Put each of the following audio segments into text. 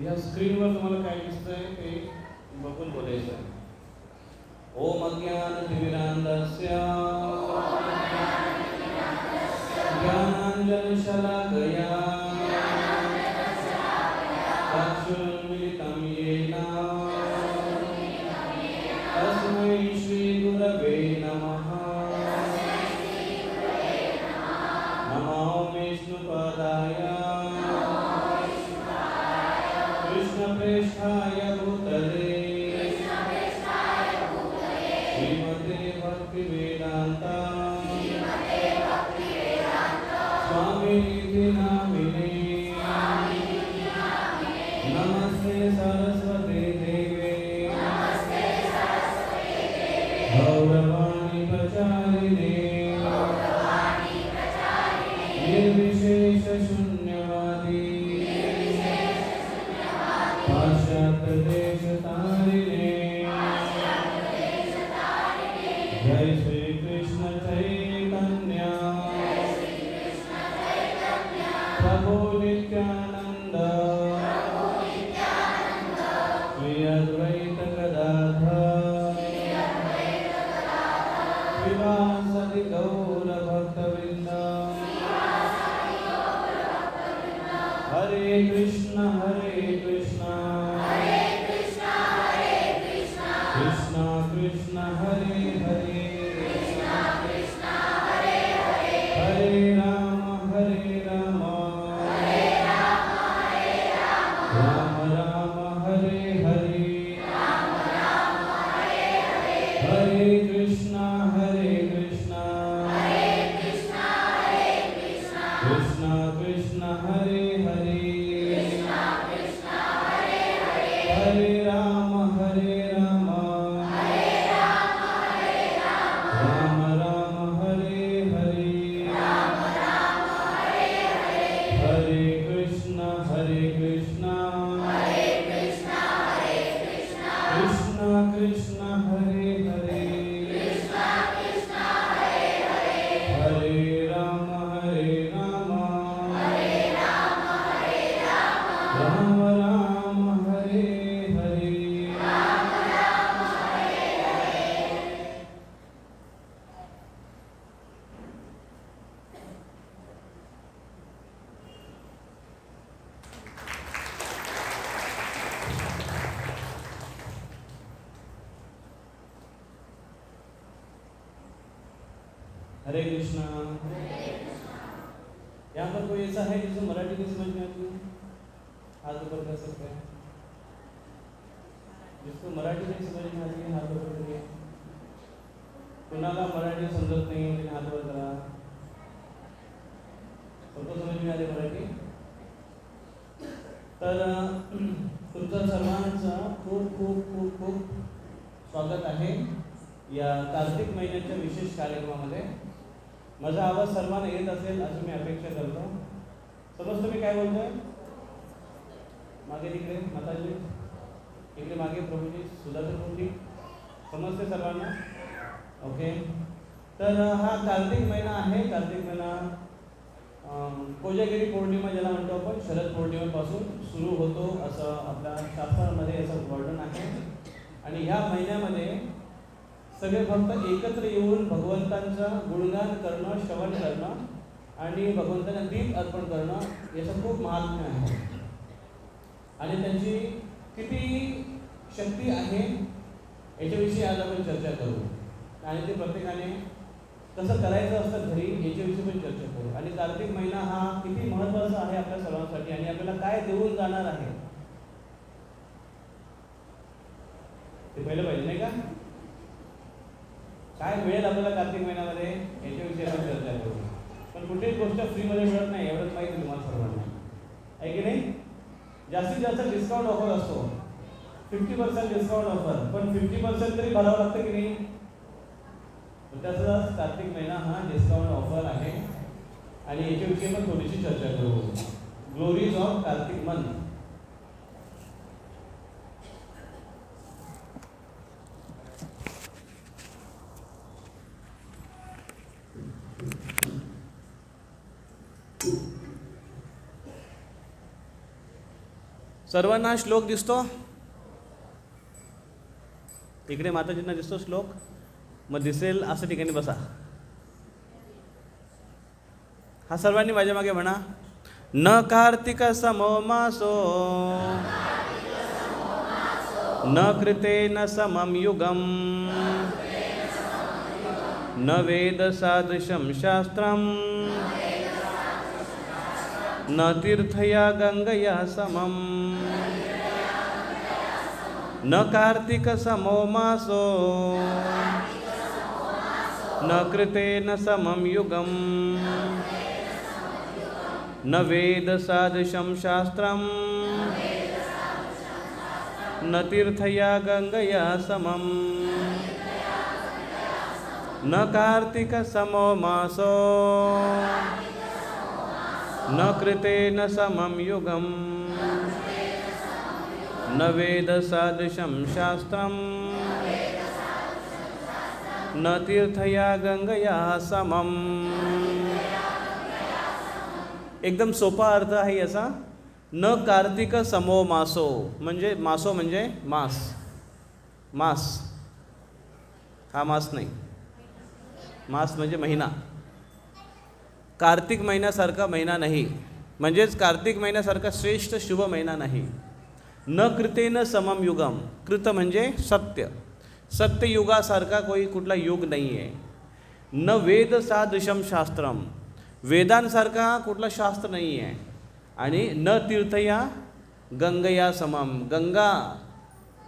या स्क्रीनवर तुम्हाला काय दिसतंय ते बघून बोलायचं. ओम अज्ञानतिमिरान्धस्य ज्ञानाञ्जनशलाकया चक्षुरुन्मिलितं येन तस्मै श्रीगुरवे नमः. नमो विष्णुपदाय कृष्णप्रेष्ठाय भूतले श्रीमते भक्तिवेदान्ता स्वामिनिधि नामिने नमस्ते सरस्वती देवे गौरवाणी प्रचारिणे निर्विशेष शून्यवादी कृष्ण कृष्ण कृष्ण हरे हरे हरे राम राम राम हरे हरे हरे कृष्ण कृष्ण कृष्ण हरे हरे हरे राम राम राम हरे हरे हरे कृष्ण कृष्ण कृष्ण हरे हरे हरे राम राम राम हरे हरे हरे कृष्णा। यहाँ पर कोई ऐसा है जिसको मराठी नहीं समझ में आती है? हाथ ऊपर कर सकते हैं। जिसको मराठी नहीं समझ में आती है हाथ ऊपर करिए। कुणाला मराठी समजत नाही त्याने हात वर करा। सबको समझ में आली मराठी? तर तुमचं सर्वांचं खूप खूप खूप खूप स्वागत आहे या कार्तिक महिन्याच्या विशेष कार्यक्रमामध्ये। माझा आवाज सर्वांना येत असेल असं मी अपेक्षा करतो। समजतं मी काय बोलतोय? मागे तिकडे माताजी, इकडे मागे प्रभूजी, सुधाकर प्रभूजी, समजते सर्वांना? ओके। तर हा कार्तिक महिना आहे। कार्तिक महिना कोजागिरी पौर्णिमा ज्याला म्हणतो आपण, शरद पौर्णिमेपासून सुरू होतो असं आपल्या शास्त्रामध्ये असं वर्णन आहे। आणि ह्या महिन्यामध्ये सगळे भक्त एकत्र येऊन भगवंतांचं गुणगान करणं, श्रवण करणं आणि भगवंतांना दीप अर्पण करणं याचं खूप महात्म्य आहे। आणि त्यांची किती शक्ती आहे याच्याविषयी आज आपण चर्चा करू। आणि ते प्रत्येकाने कसं करायचं असतं घरी याच्याविषयी पण चर्चा करू। आणि कार्तिक महिना हा किती महत्त्वाचा आहे आपल्या सर्वांसाठी आणि आपल्याला काय देऊन जाणार आहे ते पहिलं पाहिजे नाही का? काय मिळेल आपल्याला कार्तिक महिन्यामध्ये याच्याविषयी आपण चर्चा करू। पण कुठलीच गोष्ट फ्रीमध्ये मिळत नाही एवढंच माहिती तुम्हाला सर्वांना, आहे की नाही? जास्तीत जास्त डिस्काउंट ऑफर असतो, 50% डिस्काउंट ऑफर, पण 50% तरी भरावं लागतं की नाही? त्याचाच कार्तिक महिना हा डिस्काउंट ऑफर आहे आणि याच्याविषयी पण थोडीशी चर्चा करू। Glories of Kartik month. सर्वांना श्लोक दिसतो? इकडे माताजींना दिसतो श्लोक? मग दिसेल असं ठिकाणी बसा। हा सर्वांनी माझ्या मागे म्हणा। न कार्तिक समो मासो न कृतेन समम युगम न वेद सादृशं शास्त्रम न तीर्थया गंगया समम न कार्तिक समो मासो न कृतेन समम युगम न वेद सादृशं शास्त्रम न तीर्थया गंगया समम न कार्तिक समो मासो न कृतेन समम युगम न वेद सादृशं शास्त्रम न तीर्थया गंगया समम। एकदम सोपा अर्थ आहे याचा। न कार्तिक समो मासो म्हणजे मासो म्हणजे मास, मास हा मास नाही, मास म्हणजे महिना। कार्तिक महिन्यासारखा महिना नाही। म्हणजेच कार्तिक महिन्यासारखा श्रेष्ठ शुभ महिना नाही. न कृतेन समम युगम, कृत म्हणजे सत्य, सत्ययुगासारखा कुठला युग नाही आहे. न वेद सादृशम शास्त्रम, वेदांसारखा कुठला शास्त्र नाही आहे. आणि न तीर्थया गंगया समम,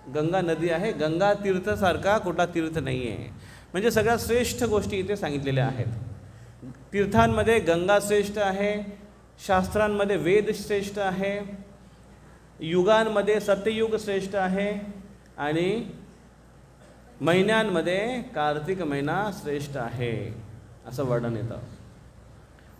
गंगा नदी आहे, गंगा तीर्थसारखा कुठला तीर्थ नाही आहे. म्हणजे सगळ्या श्रेष्ठ गोष्टी इथे सांगितलेल्या आहेत. तीर्थांमध्ये गंगा श्रेष्ठ आहे, शास्त्रांमध्ये वेद श्रेष्ठ आहे, युगांमध्ये सत्ययुग श्रेष्ठ आहे आणि महिन्यांमध्ये कार्तिक महिना श्रेष्ठ आहे असं वर्णन येतं.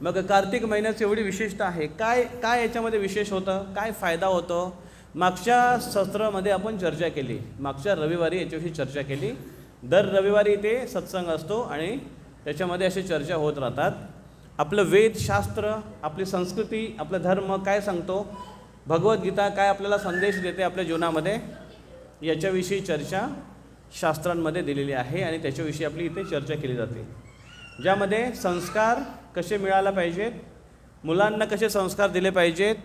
मग कार्तिक महिन्याची एवढी विशेषता आहे, काय काय याच्यामध्ये विशेष होतं, काय फायदा होतो, मागच्या सत्रामध्ये आपण चर्चा केली. मागच्या रविवारी याच्याविषयी चर्चा केली. दर रविवारी इथे सत्संग असतो आणि त्याच्यामध्ये अशी चर्चा होत राहतात. आपलं वेदशास्त्र, आपली संस्कृती, आपला धर्म काय सांगतो, भगवद्गीता काय आपल्याला संदेश देते आपल्या जीवनामध्ये, याच्याविषयी चर्चा शास्त्रांमध्ये दिलेली आहे आणि त्याच्याविषयी आपली इथे चर्चा केली जाते. ज्यामध्ये संस्कार कसे मिळायला पाहिजेत, मुलांना कसे संस्कार दिले पाहिजेत,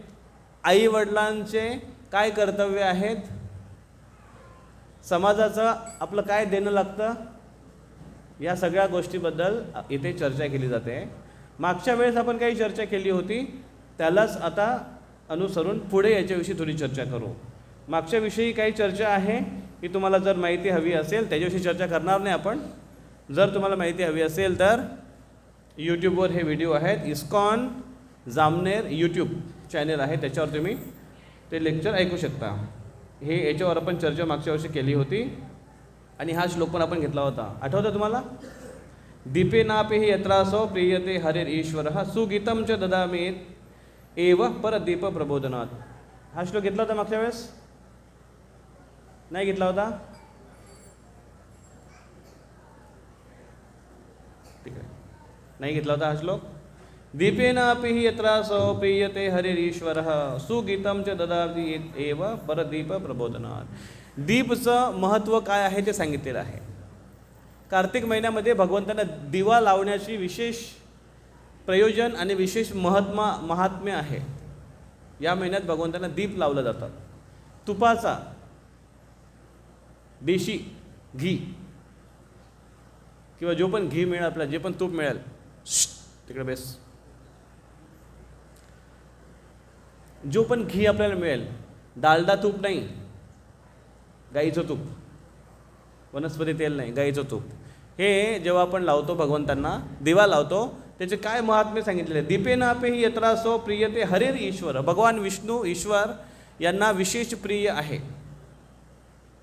आईवडिलांचे काय कर्तव्य आहेत, समाजाचं आपलं काय देणं लागतं, या सगळ्या गोष्टीबद्दल इथे चर्चा केली जाते. मागच्या वेळेस आपण काही चर्चा केली होती, त्यालाच आता अनुसरून पुढे याच्याविषयी थोडी चर्चा करू. मागच्या विषयी काही चर्चा आहे की तुम्हाला जर माहिती हवी असेल त्याच्याविषयी चर्चा करणार नाही आपण. जर तुम्हाला माहिती हवी असेल तर यूट्यूबवर हे व्हिडिओ आहेत, इस्कॉन जामनेर यूट्यूब चॅनल आहे, त्याच्यावर तुम्ही ते लेक्चर ऐकू शकता. हे याच्यावर आपण चर्चा मागच्या वर्षी केली होती आणि हा श्लोक पण आपण घेतला होता, आठवतं तुम्हाला. दीपेनापि यत्रासो प्रियते हरिर ईश्वरः सुगीतम च ददामीत एव परदीप प्रबोधनात. हा श्लोक घेतला होता मागच्या वेळेस, नाही घेतला होता, ठीक आहे, नाही घेतला होता हा श्लोक. दीपेनापि यत्रासो प्रियते हरिर ईश्वरः सुगीतम च ददामीत एव परदीप प्रबोधनात. दीपचं महत्त्व काय आहे ते सांगितलेलं आहे. कार्तिक महिन्यामध्ये भगवंतांना दिवा लावण्याची विशेष प्रयोजन आणि विशेष महात्म्य आहे. या महिन्यात भगवंतांना दीप लावलं जातात. तुपाचा, देशी घी किंवा जो पण घी मिळेल आपल्याला, जे पण तूप मिळेल, तिकडे बेस, जो पण घी आपल्याला मिळेल, डालडा तूप नाही, गाईचं तूप, वनस्पती तेल नाही, गाईचं तूप, हे जेव्हा आपण लावतो भगवंतांना, दिवा लावतो, त्याचे काय महात्म्य सांगितलेले. दीपेनापि यत्रासो प्रियते हरिर ईश्वर, भगवान विष्णू ईश्वर यांना विशेष प्रिय आहे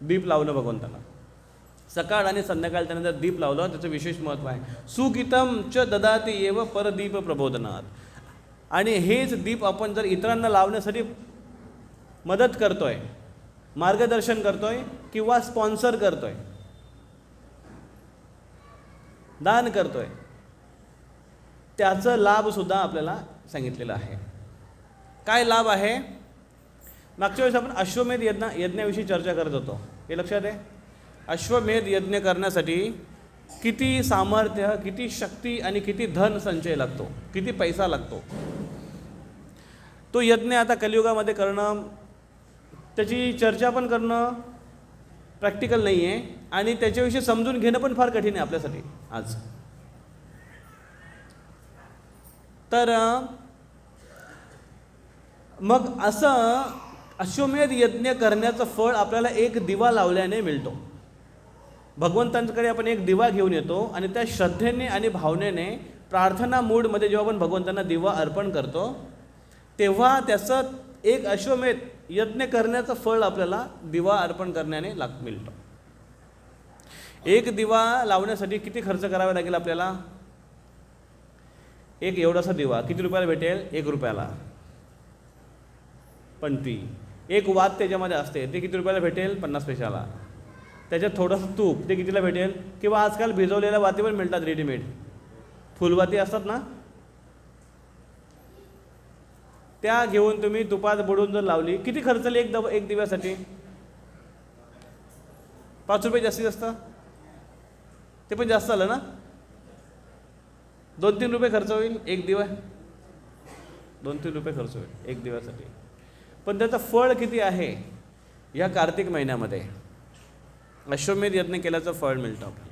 दीप लावणं भगवंतांना. सकाळ आणि संध्याकाळ त्यानंतर दीप लावलं त्याचं विशेष महत्त्व आहे. सुगीतम च ददाति एव परदीप प्रबोधनात. आणि हेच दीप आपण जर इतरांना लावण्यासाठी मदत करतोय, मार्गदर्शन करतोय किंवा स्पॉन्सर करतोय, दान करतोय, त्याचा लाभसुद्धा आपल्याला सांगितलेला आहे. काय लाभ आहे. मागच्या वेळेस आपण अश्वमेध यज्ञाविषयी चर्चा करत होतो, हे लक्षात आहे. अश्वमेध यज्ञ करण्यासाठी किती सामर्थ्य, किती शक्ती आणि किती धन संचय लागतो, किती पैसा लागतो. तो यज्ञ आता कलियुगामध्ये करणं, त्याची चर्चा पण करणं प्रॅक्टिकल नाही आहे आणि त्याच्याविषयी समजून घेणं पण फार कठीण आहे आपल्यासाठी आज. तर मग असं अश्वमेध यज्ञ करण्याचं फळ आपल्याला एक दिवा लावल्याने मिळतो. भगवंतांकडे आपण एक दिवा घेऊन येतो आणि त्या श्रद्धेने आणि भावनेने प्रार्थना मूडमध्ये जेव्हा आपण भगवंतांना दिवा अर्पण करतो तेव्हा त्याचं एक अश्वमेध यज्ञ करण्याचं फळ आपल्याला दिवा अर्पण करण्याने मिळतं. एक दिवा लावण्यासाठी किती खर्च करावा लागेल आपल्याला. एक एवढासा दिवा किती रुपयाला भेटेल, 1 रुपयाला. पण ती एक वात त्याच्यामध्ये असते, ते किती रुपयाला भेटेल, 50 पैशाला. त्याच्यात थोडंसं तूप, ते कितीला भेटेल. किंवा आजकाल भिजवलेल्या वाती पण मिळतात रेडीमेड, फुलवाती असतात ना, त्या घेऊन तुम्ही तुपात बुडवून जर लावली, किती खर्च येईल एक दिव्यासाठी. 5 रुपये जास्तीत जास्त, ते पण जास्त आलं ना. 2-3 रुपये खर्च होईल एक दिवा. 2-3 रुपये खर्च होईल एक दिवसासाठी, पण त्याचं फळ किती आहे या कार्तिक महिन्यामध्ये. अश्वमेध यज्ञ केल्याचं फळ मिळतं आपल्याला.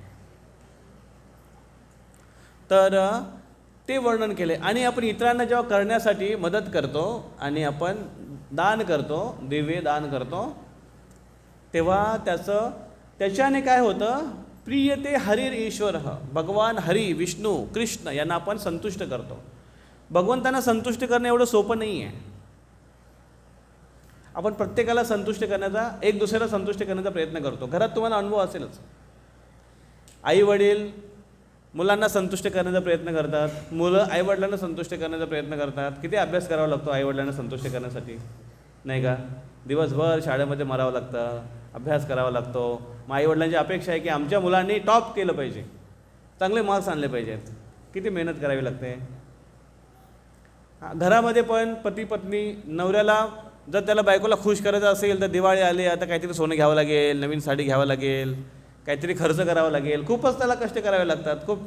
तर ते वर्णन केले. आणि आपण इतरांना जेव्हा करण्यासाठी मदत करतो आणि आपण दान करतो, दिव्य दान करतो, तेव्हा त्याच्याने काय होतं, प्रियते हरिर ईश्वर, भगवान हरी विष्णू कृष्ण यांना आपण संतुष्ट करतो. भगवंतांना संतुष्ट करणं एवढं सोपं नाही आहे. आपण प्रत्येकाला संतुष्ट करण्याचा, एक दुसऱ्याला संतुष्ट करण्याचा प्रयत्न करतो. घरात तुम्हाला अनुभव असेलच, आई वडील मुलांना संतुष्ट करण्याचा प्रयत्न करतात, मुलं आईवडिलांना संतुष्ट करण्याचा प्रयत्न करतात. किती अभ्यास करावा लागतो आईवडिलांना संतुष्ट करण्यासाठी, नाही का? दिवसभर शाळेमध्ये मरावं लागतं, अभ्यास करावा लागतो. मग आईवडिलांची अपेक्षा आहे की आमच्या मुलांनी टॉप केलं पाहिजे, चांगले मार्क्स आणले पाहिजेत. किती मेहनत करावी लागते. घरामध्ये पण पती पत्नी, नवऱ्याला जर त्याला बायकोला खुश करायचं असेल तर दिवाळी आली, आता काहीतरी सोनं घ्यावं लागेल, नवीन साडी घ्यावं लागेल, काहीतरी खर्च करावा लागेल, खूपच त्याला कष्ट करावे लागतात खूप.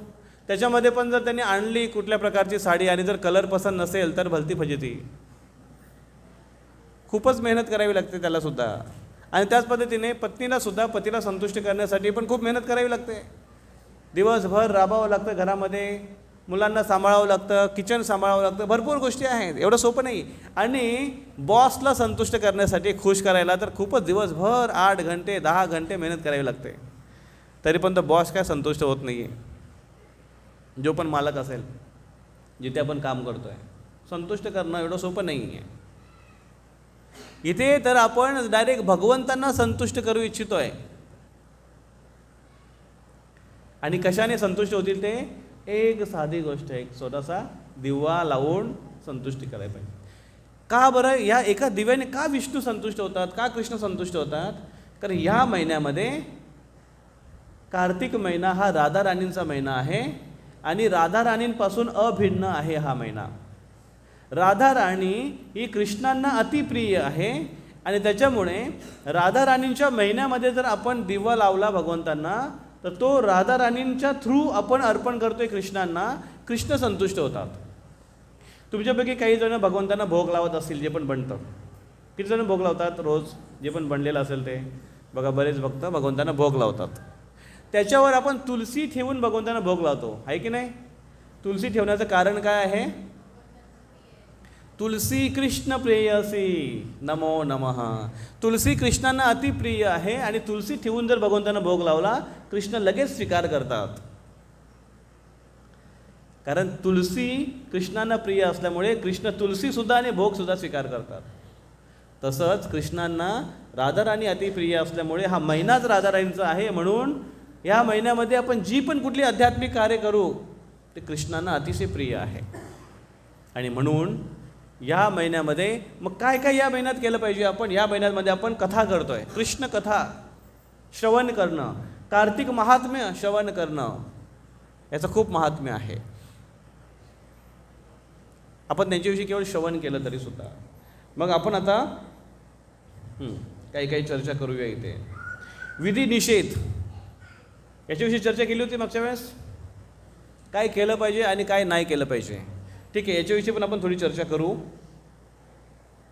त्याच्यामध्ये पण जर त्यांनी आणली कुठल्या प्रकारची साडी आणि जर कलर पसंत नसेल तर भलती फजिती. खूपच मेहनत करावी लागते त्यालासुद्धा. आणि त्याच पद्धतीने पत्नीलासुद्धा पतीला संतुष्ट करण्यासाठी पण खूप मेहनत करावी लागते. दिवसभर राबावं लागतं घरामध्ये, मुलांना सांभाळावं लागतं, किचन सांभाळावं लागतं, भरपूर गोष्टी आहेत, एवढं सोपं नाही. आणि बॉसला संतुष्ट करण्यासाठी, खुश करायला तर खूपच दिवसभर 8 घंटे 10 घंटे मेहनत करावी लागते. तरी पण तो बॉस काय संतुष्ट होत नाही आहे. जो पण मालक असेल, जिथे आपण काम करतो आहे, संतुष्ट करणं एवढं सोपं नाही आहे. इथे तर आपण डायरेक्ट भगवंतांना संतुष्ट करू इच्छितो आहे. आणि कशाने संतुष्ट होतील ते? एक साधी गोष्ट आहे, एक छोटासा दिवा लावून संतुष्टी करायला पाहिजे. का बरं? या एका दिव्याने का विष्णू संतुष्ट होतात, का कृष्ण संतुष्ट होतात? कारण ह्या महिन्यामध्ये, कार्तिक महिना हा राधा राणींचा महिना आहे आणि राधा राणींपासून अभिन्न आहे हा महिना. राधा राणी ही कृष्णांना अतिप्रिय आहे आणि त्याच्यामुळे राधा राणींच्या महिन्यामध्ये जर आपण दिवा लावला भगवंतांना तर तो राधा राणींच्या थ्रू आपण अर्पण करतोय कृष्णांना. कृष्ण संतुष्ट होतात. तुमच्यापैकी काही जण भगवंतांना भोग लावत असतील, जे पण बनतं. किती जण भोग लावतात रोज? जे पण बनलेलं असेल ते बघा, बरेच भक्त भगवंतांना भोग लावतात. त्याच्यावर आपण तुलसी ठेवून भगवंतांना भोग लावतो, आहे की नाही? तुलसी ठेवण्याचं कारण काय आहे? तुलसी कृष्ण प्रेयसी नमो नमः. तुलसी कृष्णांना अतिप्रिय आहे आणि तुलसी ठेवून जर भगवंतांना भोग लावला, कृष्ण लगेच स्वीकार करतात. कारण तुलसी कृष्णांना प्रिय असल्यामुळे कृष्ण तुलसीसुद्धा आणि भोगसुद्धा स्वीकार करतात. तसंच कृष्णांना राधाराणी अतिप्रिय असल्यामुळे हा महिनाच राधाराणींचा आहे. म्हणून या महिन्यामध्ये आपण जी पण कुठली आध्यात्मिक कार्य करू ते कृष्णांना अतिशय प्रिय आहे. आणि म्हणून या महिन्यामध्ये मग काय काय या महिन्यात केलं पाहिजे आपण? या महिन्यामध्ये आपण कथा करतोय, कृष्ण कथा श्रवण करणं, कार्तिक महात्म्य श्रवण करणं, याचं खूप महात्म्य आहे. आपण त्यांच्याविषयी केवळ श्रवण केलं तरी सुद्धा. मग आपण आता काही चर्चा करूया. इथे विधी निषेध याच्याविषयी चर्चा केली होती मागच्या वेळेस. काय केलं पाहिजे आणि काय नाही केलं पाहिजे. ठीक आहे, याच्याविषयी पण आपण थोडी चर्चा करू.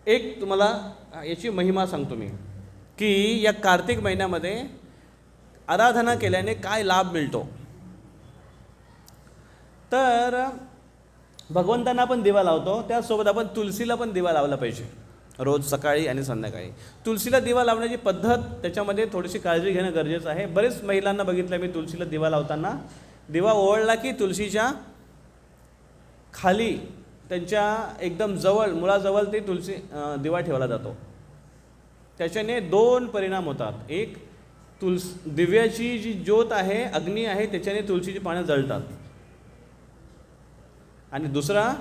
एक तुम्हाला याची महिमा सांगतो मी, की या कार्तिक महिन्यामध्ये आराधना केल्याने काय लाभ मिळतो. तर भगवंतांना आपण दिवा लावतो, त्याचसोबत आपण तुलसीला पण दिवा लावला पाहिजे रोज सकाळी आणि संध्याकाळी. तुलसीला दिवा लावण्याची पद्धत, त्याच्यामध्ये थोडीशी काळजी घेणं गरजेचं आहे. बरेच महिलांना बघितलं मी तुलसीला दिवा लावताना, दिवा ओवाळला की तुलसीच्या खाली, त्यांच्या एकदम जवळ, मुळाजवळ ते तुलसी दिवा ठेवला जातो. त्याच्याने 2 परिणाम होतात. एक, दिव्याची जी ज्योत आहे, अग्नी आहे, त्याच्याने तुलसीची पानं जळतात. आणि दुसरा,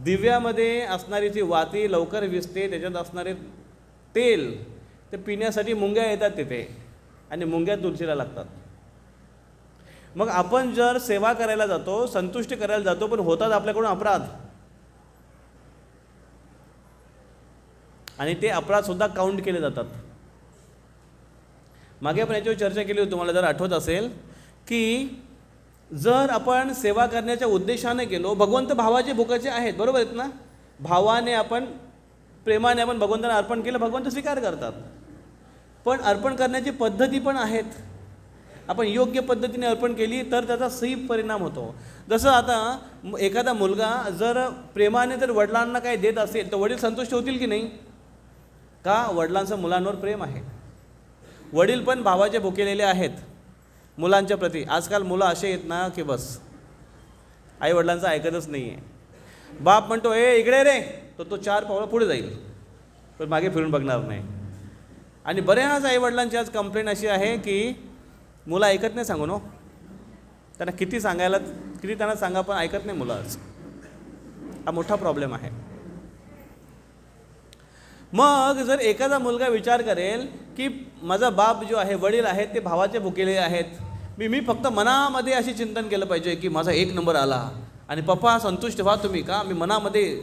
दिव्यामध्ये असणारी ती वाती लवकर विझते, त्याच्यात असणारे तेल ते पिण्यासाठी मुंग्या येतात तिथे आणि मुंग्या तुळशीला लागतात. मग आपण जर सेवा करायला जातो, संतुष्टी करायला जातो, पण होतात आपल्याकडून अपराध, आणि ते अपराधसुद्धा काउंट केले जातात. मागे आपण याच्यावर चर्चा केली होती, तुम्हाला जर आठवत असेल, की जर आपण सेवा करण्याच्या उद्देशाने गेलो, भगवंत भावाचे भुकाचे आहेत, बरोबर आहेत ना, भावाने आपण, प्रेमाने आपण भगवंतांना अर्पण केलं, भगवंत स्वीकार करतात. पण अर्पण करण्याची पद्धती पण आहेत. आपण योग्य पद्धतीने अर्पण केली तर त्याचा सही परिणाम होतो. जसं आता एखादा मुलगा जर प्रेमाने जर वडिलांना काही देत असेल तर वडील संतुष्ट होतील की नाही? का? वडिलांचं मुलांवर प्रेम आहे. वडील पण भावाचे भुकेलेले आहेत मुलांच्या प्रती. आजकाल मुलं असे आहेत ना की बस आई वडिलांचं ऐकतच नाही आहे. बाप म्हणतो ए इकडे रे, तो 4 पावलं पुढे जाईल पण मागे फिरून बघणार नाही. आणि बऱ्याच आई वडिलांची आज कंप्लेंट अशी आहे की मुलं ऐकत नाही सांगू नो. त्यांना किती त्यांना सांगा पण ऐकत नाही मुलं आज. हा मोठा प्रॉब्लेम आहे. मग जर एखादा मुलगा विचार करेल की माझा बाप जो आहे, वडील आहेत ते भावाचे भुकेले आहेत, मी फक्त मनामध्ये असे चिंतन केलं पाहिजे की माझा 1 नंबर आला आणि पप्पा संतुष्ट व्हा तुम्ही, का मी मनामध्ये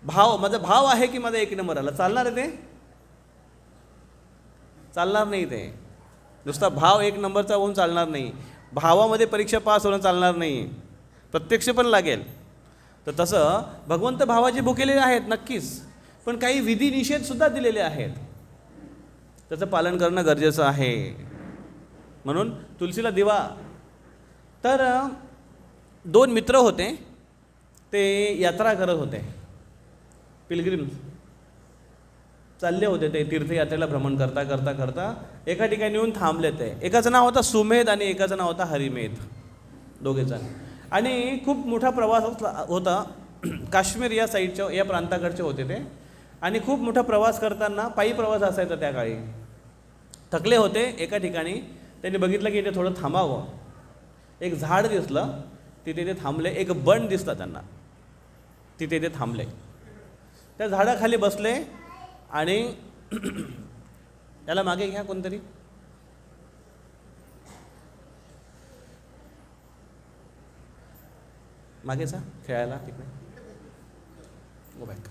माझा भाव आहे की माझा 1 नंबर आला. चालणार आहे ते? चालणार नाही. ते नुसता भाव 1 नंबरचा होऊन चालणार नाही. भावामध्ये परीक्षा पास होणं चालणार नाही, प्रत्यक्ष पण लागेल. तर तसं भगवंत भावाचे भुकेले आहेत नक्कीच, पण काही विधी निषेधसुद्धा दिलेले आहेत, त्याचं पालन करणं गरजेचं आहे. म्हणून तुलसीला दिवा. तर 2 मित्र होते, ते यात्रा करत होते, पिलग्रिम चालले होते. ते तीर्थयात्रेला भ्रमण करता करता करता एका ठिकाणी येऊन थांबले. ते एकाचं नाव होता सुमेध आणि एकाचं नाव होता हरिमेध, दोघेजण. आणि खूप मोठा प्रवास होता. काश्मीर या साईडच्या, या प्रांताकडचे होते ते. आणि खूप मोठा प्रवास करताना पायी प्रवास असायचा त्या काळी. थकले होते. एका ठिकाणी त्यांनी बघितलं की इथे थोडं थांबावं. एक झाड दिसलं, तिथे ते थांबले. एक बन दिसला त्यांना, तिथे ते थांबले. त्या झाडाखाली बसले आणि याला मागे घ्या कोणतरी. मागे जा खेळायला तिकडे. Go back.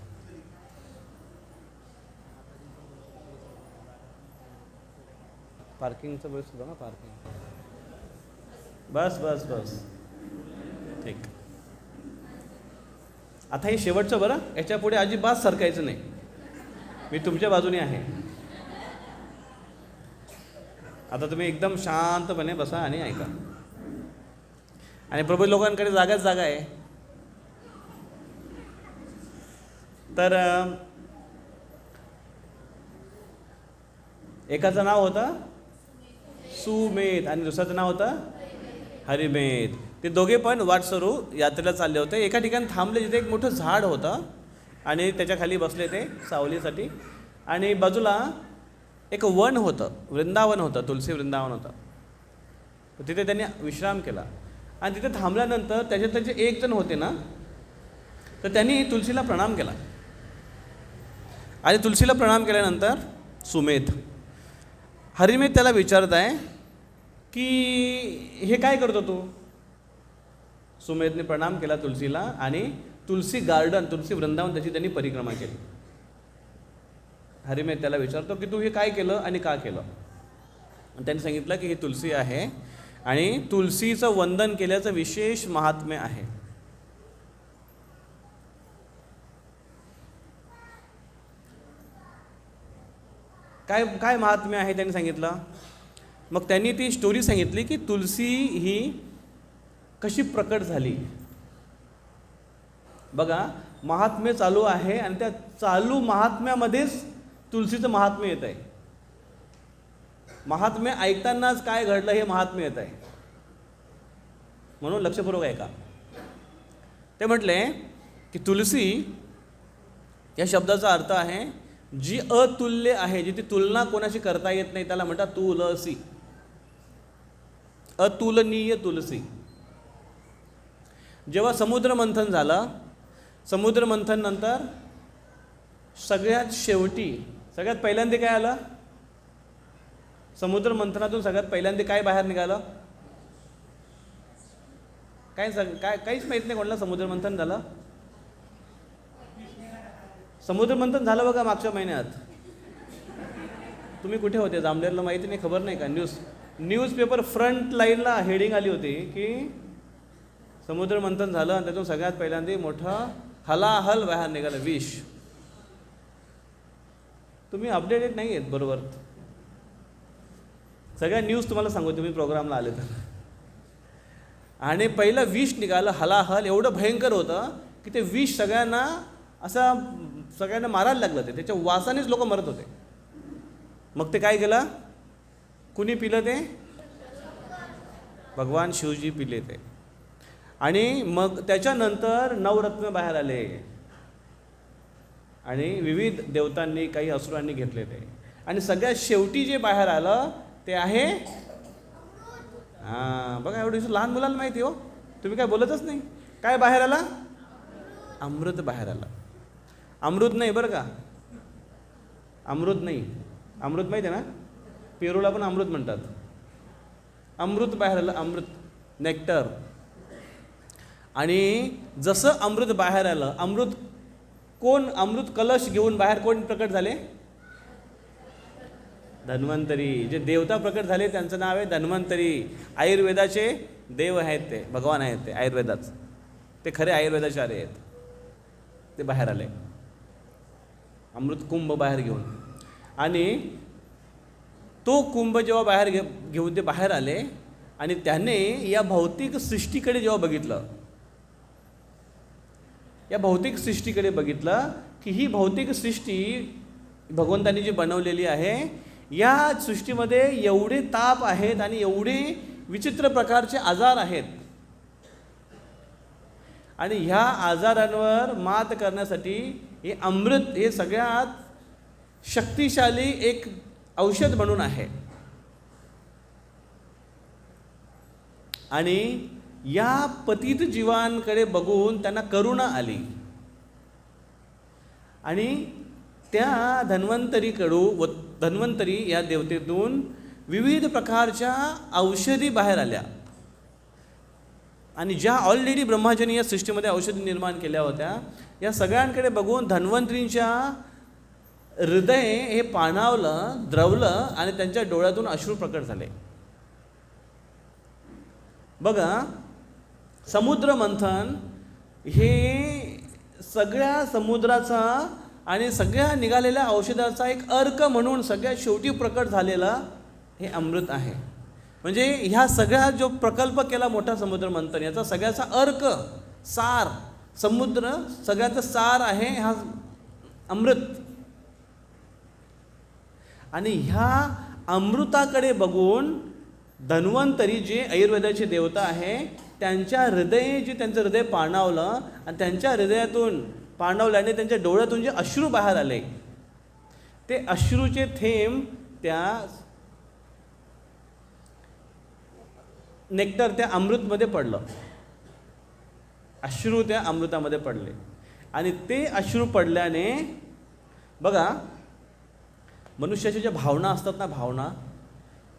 पार्किंगचं बस सुद्धा ना, पार्किंग. बस बस बस ठीक. आता हे शेवटचं बरं, याच्या पुढे अजिबात सरकायचं नाही. मी तुमच्या बाजूने आहे. आता तुम्ही एकदम शांतपणे बसा आणि ऐका. आणि प्रबुद्ध लोकांकडे जागाच जागा आहे. तर एकाचं नाव होतं सुमेध आणि दुसऱ्याचं नाव होतं हरिमेध. ते दोघे पण वाटसरू यात्रेला चालले होते. एका ठिकाणी थांबले जिथे एक मोठं झाड होतं आणि त्याच्या खाली बसले ते सावलीसाठी. आणि बाजूला एक वन होतं, वृंदावन होतं, तुलसी वृंदावन होतं. तर तिथे त्यांनी विश्राम केला. आणि तिथे थांबल्यानंतर त्याच्यात जे एक जण होते ना, तर त्यांनी तुलसीला प्रणाम केला. आणि तुलसीला प्रणाम केल्यानंतर सुमेध, हरिमेध त्याला विचारत आहे की हे काय करतो तू? सुमेधने प्रणाम केला तुलसीला आणि तुलसी गार्डन, तुलसी वृंदावन त्याची त्यांनी परिक्रमा केली. हरिमेध त्याला विचारतो की तू हे काय केलं आणि का केलं? आणि त्यांनी सांगितलं की ही तुलसी आहे आणि तुलसीचं वंदन केल्याचं विशेष महात्म्य आहे. काय काय महात्म्य आहे त्यांनी सांगितलं. मग त्यांनी ती स्टोरी सांगितली की तुलसी ही कशी प्रकट झाली. बघा, महात्म्य चालू आहे आणि त्या चालू महात्म्यामध्येच तुलसीचं महात्म्य येत आहे. महात्म्य ऐकतानाच काय घडलं हे महात्म्य येत आहे. म्हणून लक्षपूर्वक ऐका. ते म्हटले की तुलसी या शब्दाचा अर्थ आहे जी अतुल्य आहे, जिथे तुलना कोणाशी करता येत नाही त्याला म्हणतात तुलसी. अतुलनीय तुलसी. जेव्हा समुद्र मंथन झालं, समुद्र मंथन नंतर सगळ्यात शेवटी सगळ्यात पहिल्यांदा काय आलं? समुद्र मंथनातून सगळ्यात पहिल्यांदा काय बाहेर निघालं? काय काहीच माहित नाही कोणाला समुद्र मंथन झालं. समुद्र मंथन झालं बघा मागच्या महिन्यात. तुम्ही कुठे होते? जामनेरला माहिती नाही, खबर नाही का? न्यूजपेपर फ्रंट लाईनला हेडिंग आली होती की समुद्र मंथन झालं आणि त्यातून सगळ्यात पहिल्यांदा मोठा हलाहल बाहेर निघालं विष. तुम्ही अपडेटेड नाही आहेत बरोबर. सगळ्या न्यूज तुम्हाला सांगू, तुम्ही प्रोग्रामला आले तर. आणि पहिलं विष निघालं हलाहल, एवढं भयंकर होतं की ते विष सगळ्यांना मारायला लागलं. त्याच्या वासानेच लोक मरत होते. मग ते काय केलं, कुणी पिलं ते, भगवान शिवजी पिले ते. आणि मग त्याच्यानंतर नवरत्न बाहेर आले आणि विविध देवतांनी काही असुरांनी घेतले ते. आणि सगळ्यात शेवटी जे बाहेर आलं ते आहे, हां बघा, एवढं लहान मुलांना माहिती हो, तुम्ही काय बोलतच नाही. काय बाहेर आला, अमृत बाहेर आला. अमृत नाही बरं का, अमृत नाही. अमृत माहिती आहे ना, पेरूला पण अमृत म्हणतात. अमृत बाहेर आलं, अमृत, नेक्टर. आणि जसं अमृत बाहेर आलं, अमृत कलश घेऊन बाहेर कोण प्रकट झाले, धन्वंतरी. जे देवता प्रकट झाले त्यांचं नाव आहे धन्वंतरी. आयुर्वेदाचे देव आहेत ते, भगवान आहेत ते आयुर्वेदाचे. ते खरे आयुर्वेदाचार्य आहेत. ते बाहेर आले अमृत कुंभ बाहेर घेऊन. आणि तो कुंभ जेव्हा बाहेर घेऊन ते बाहेर आले आणि त्याने या भौतिक सृष्टीकडे जेव्हा बघितलं, या भौतिक सृष्टीकडे बघितलं की ही भौतिक सृष्टी भगवंतांनी जी बनवलेली आहे, या सृष्टीमध्ये एवढे ताप आहेत आणि एवढे विचित्र प्रकारचे आजार आहेत. आणि ह्या आजारांवर मात करण्यासाठी हे अमृत हे सगळ्यात शक्तिशाली एक औषध म्हणून आहे. आणि या पतित जीवांकडे बघून त्यांना करुणा आली आणि त्या धन्वंतरी या देवतेतून विविध प्रकारच्या औषधी बाहेर आल्या. आणि ज्या ऑलरेडी ब्रह्माजींनी या सृष्टीमध्ये औषधी निर्माण केल्या होत्या, या सगळ्यांकडे बघून धन्वंतरींच्या हृदय हे पाणावलं, द्रवलं आणि त्यांच्या डोळ्यातून अश्रू प्रकट झाले. बघा, समुद्र मंथन हे सगळ्या समुद्राचा आणि सगळ्या निघालेल्या औषधाचा एक अर्क म्हणून सगळ्यात शेवटी प्रकट झालेला हे अमृत आहे. म्हणजे ह्या सगळ्या जो प्रकल्प केला मोठा समुद्र मंथन, याचा सगळ्याचा अर्क, सार, समुद्र सगळ्याचं सार आहे हा अमृत. आणि ह्या अमृताकडे बघून धन्वंतरी जे आयुर्वेदाचे देवता आहे, त्यांच्या त्यांचं हृदय पाणावलं आणि त्यांच्या हृदयातून पाणावल्याने त्यांच्या डोळ्यातून जे अश्रू बाहेर आले, ते अश्रूचे थेंब त्या नेक्टर त्या अमृतमध्ये पडलं. अश्रू त्या अमृतामध्ये पडले. आणि ते अश्रू पडल्याने बघा, मनुष्याच्या ज्या भावना असतात ना, भावना,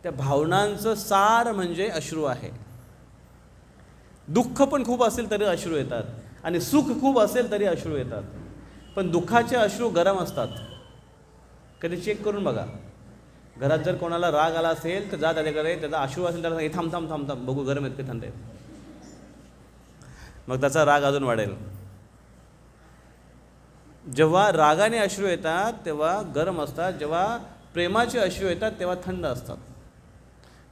त्या भावनांचं सार म्हणजे अश्रू आहे. दुःख पण खूप असेल तरी अश्रू येतात आणि सुख खूप असेल तरी अश्रू येतात. पण दुःखाचे अश्रू गरम असतात. कधी चेक करून बघा. घरात जर कोणाला राग आला असेल तर जा त्याच्याकडे, त्याचा अश्रू असेल तर हे थांब थांब थांब थांब बघू गरम आहेत की थंड आहेत. मग त्याचा राग अजून वाढेल. जेव्हा रागाने अश्रू येतात तेव्हा गरम असतात, जेव्हा प्रेमाचे अश्रू येतात तेव्हा थंड असतात.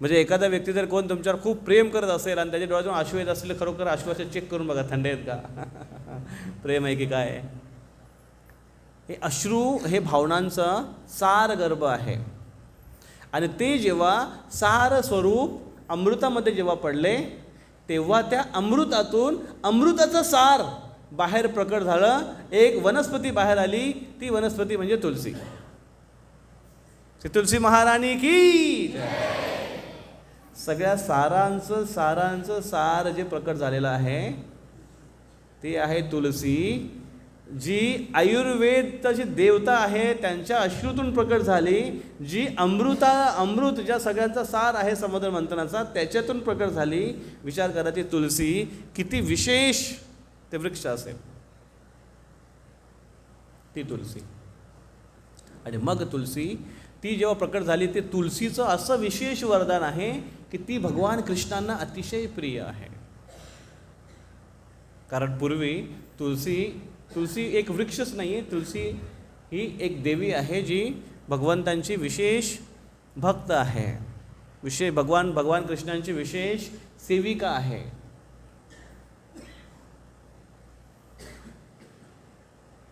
म्हणजे एखादा व्यक्ती जर कोण तुमच्यावर खूप प्रेम करत असेल आणि त्याच्या डोळ्यातून अश्रू येत असले, खरोखर अश्रू असे चेक करून बघा थंड आहेत का, प्रेम आहे की काय. हे अश्रू हे भावनांचं सार गर्भ आहे. आणि ते जेव्हा सार स्वरूप अमृतामध्ये जेव्हा पडले, तेव्हा त्या अमृतातून अमृताचं सार बाहेर प्रकट झालं. एक वनस्पती बाहेर आली. ती वनस्पती म्हणजे तुलसी. तुलसी महाराणी की सगळ्या सारांचं सार जे प्रकट झालेलं आहे ते आहे तुलसी, जी आयुर्वेदाची देवता आहे त्यांच्या अश्रूतून प्रकट झाली, जी अमृत ज्या सगळ्यांचा सार आहे समुद्र मंथनाचा त्याच्यातून प्रकट झाली. विचार करा, ती तुलसी किती विशेष ते वृक्ष असेल, ती तुलसी. आणि मग तुलसी ती जेव्हा प्रकट झाली, ते तुलसीचं असं विशेष वरदान आहे की ती भगवान कृष्णांना अतिशय प्रिय आहे. कारण पूर्वी तुलसी तुलसी एक वृक्षच नाही आहे, तुलसी ही एक देवी आहे जी भगवंतांची विशेष भक्त आहे, भगवान कृष्णांची विशेष सेविका आहे.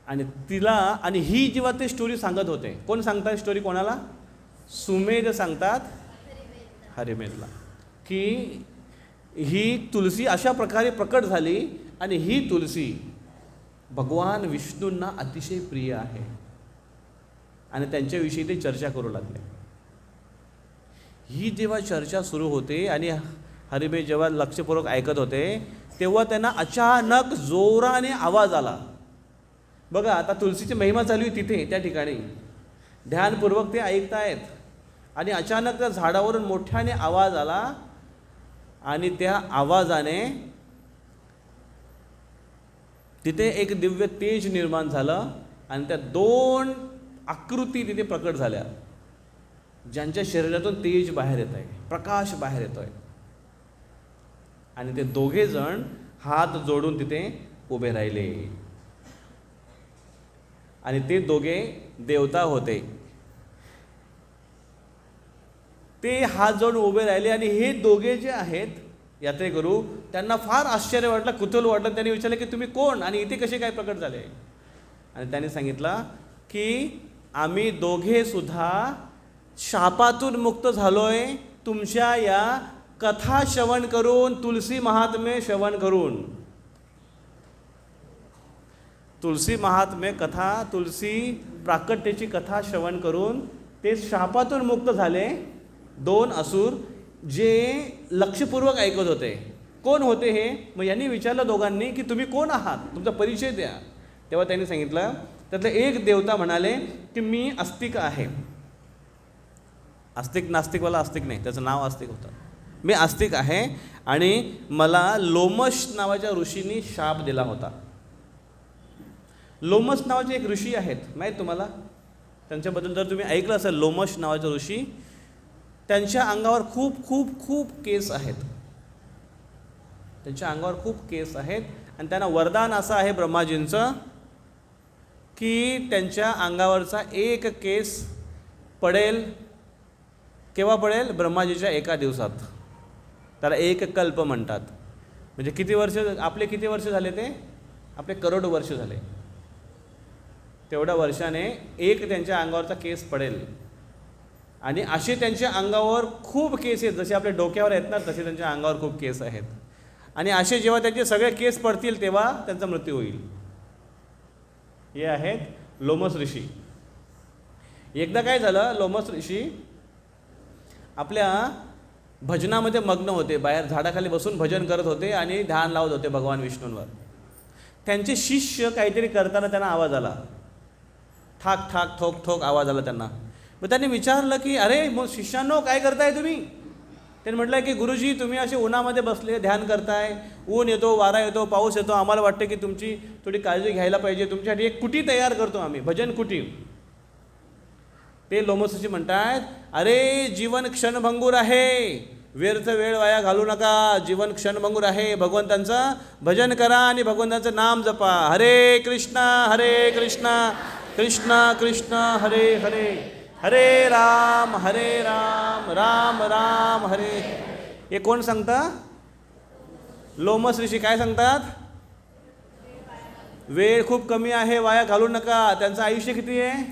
आणि तिला आणि ही जेव्हा ते स्टोरी सांगत होते, कोण सांगतात स्टोरी कोणाला? सुमेध सांगतात हरिमेधला, की ही तुलसी अशा प्रकारे प्रकट झाली आणि ही तुलसी भगवान विष्णूंना अतिशय प्रिय आहे आणि त्यांच्याविषयी ते चर्चा करू लागले. ही जेव्हा चर्चा सुरू होते आणि हरिमेध जेव्हा लक्षपूर्वक ऐकत होते तेव्हा त्यांना अचानक जोराने आवाज आला. बघा आता तुलसीची महिमा चालू आहे तिथे त्या ठिकाणी, ध्यानपूर्वक ते ऐकतायत आणि अचानक त्या झाडावरून मोठ्याने आवाज आला आणि त्या आवाजाने तिथे एक दिव्य तेज निर्माण झालं आणि त्या दोन आकृती तिथे प्रकट झाल्या, ज्यांच्या शरीरातून तेज बाहेर येत आहे, प्रकाश बाहेर येतोय. आणि ते दोघे जण हात जोडून तिथे उभे राहिले आणि ते दोघे देवता होते. ते हात जोडून उभे राहिले आणि हे दोघे जे आहेत यात्रेकरू, त्यांना फार आश्चर्य वाटलं, कुतूहल वाटलं. त्यांनी विचारलं की तुम्ही कोण आणि इथे कसे काय प्रकट झाले? आणि त्यांनी सांगितलं की आम्ही दोघे सुद्धा शापातून मुक्त झालोय तुमच्या या कथा श्रवण करून, तुलसी महात्म्य श्रवण करून. तुलसी महात्म्य कथा, तुलसी प्राकट्याची कथा श्रवण करून ते शापातून मुक्त झाले. दोन असुर जे लक्षपूर्वक ऐकत होते. कोण होते हे? मग यांनी विचारलं दोघांनी की तुम्ही कोण आहात, तुमचा परिचय द्या. तेव्हा त्यांनी सांगितलं, त्यातले एक देवता म्हणाले की मी आस्तिक आहे. आस्तिक, नास्तिकवाला आस्तिक नाही, त्याचं नाव आस्तिक होतं. मी आस्तिक आहे आणि मला लोमश नावाच्या ऋषींनी शाप दिला होता. लोमश नावाचे एक ऋषी आहेत, माहीत तुम्हाला? त्यांच्याबद्दल जर तुम्ही ऐकलं असेल, लोमश नावाचे ऋषी, त्यांच्या अंगावर खूप खूप खूप केस आहेत. त्यांच्या अंगावर खूप केस आहेत आणि त्यांना वरदान असं आहे ब्रह्माजींचं की त्यांच्या अंगावरचा एक केस पडेल. केव्हा पडेल? ब्रह्माजीच्या एका दिवसात. त्याला एक कल्प म्हणतात. म्हणजे किती वर्ष? आपले किती वर्ष झाले? ते आपले करोड वर्ष झाले. तेवढ्या वर्षाने एक त्यांच्या अंगावरचा केस पडेल. आणि असे त्यांच्या अंगावर खूप केस आहेत, जसे आपल्या डोक्यावर आहेत ना तसे त्यांच्या अंगावर खूप केस आहेत. आणि असे जेव्हा त्यांचे सगळे केस पडतील तेव्हा त्यांचा मृत्यू होईल. हे आहेत लोमस ऋषी. एकदा काय झालं, लोमस ऋषी आपल्या भजनामध्ये मग्न होते. बाहेर झाडाखाली बसून भजन करत होते आणि ध्यान लावत होते भगवान विष्णूंवर. त्यांचे शिष्य काहीतरी करताना त्यांना आवाज आला, ठाक ठाक ठोक ठोक आवाज आला त्यांना. मग त्यांनी विचारलं की अरे मग शिष्यांनो काय करताय तुम्ही? त्यांनी म्हटलं की गुरुजी तुम्ही असे उन्हामध्ये बसले ध्यान करताय, ऊन येतो, वारा येतो, पाऊस येतो, आम्हाला वाटतं की तुमची थोडी काळजी घ्यायला पाहिजे, तुमच्यासाठी एक कुटी तयार करतो आम्ही, भजन कुटी. ते लोमसजी म्हणतात, अरे जीवन क्षणभंगूर आहे, व्यर्थ वेळ वाया घालू नका, जीवन क्षणभंगूर आहे, भगवंतांचं भजन करा आणि भगवंतांचं नाम जपा. हरे कृष्ण कृष्ण कृष्ण हरे हरे, हरे राम राम राम हरे. हे कोण सांगता? लोमस ऋषी. काय सांगतात? वेळ खूप कमी आहे, वाया घालू नका. त्यांचं आयुष्य किती आहे?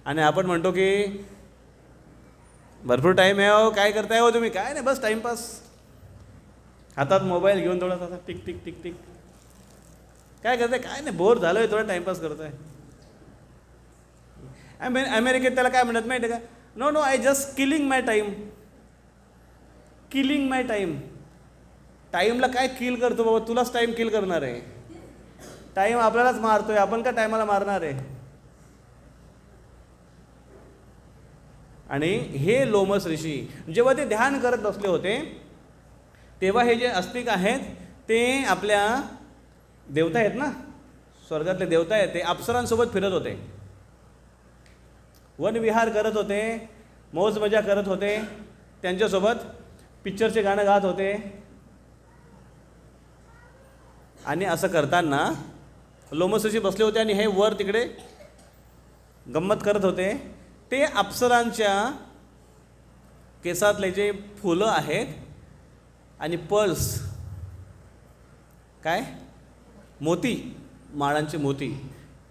आणि आपण म्हणतो की भरपूर टाईम आहे हो, काय करताय हो तुम्ही? काय नाही, बस टाईमपास. हातात मोबाईल घेऊन थोडासा टिक टिक टिक टिक. काय करताय? काय नाही, बोर झालोय, थोडा टाईमपास करतोय. अमेरिकेत त्याला काय म्हणत माहिती आहे का? No I just killing my time. Killing my time. टाईमला काय किल करतो बाबा? तुलाच टाईम किल करणार आहे. टाईम आपल्यालाच मारतोय, आपण का टायमाला मारणार आहे? आणि हे लोमस ऋषी जेव्हा ते ध्यान करत बसले होते तेव्हा हे जे आस्तिक आहेत ते आपल्या देवता आहेत ना, स्वर्गातले देवता आहेत, ते अप्सरांसोबत फिरत होते, वनविहार करत होते, मौज मजा करत होते, त्यांच्यासोबत पिक्चरचे गाणं गात होते. आणि असं करताना लोमस ऋषी बसले होते आणि हे वर तिकडे गंमत करत होते. ते अप्सरांच्या केसातले जे फुलं आहेत आणि पर्ल्स, काय मोती, माळांची मोती,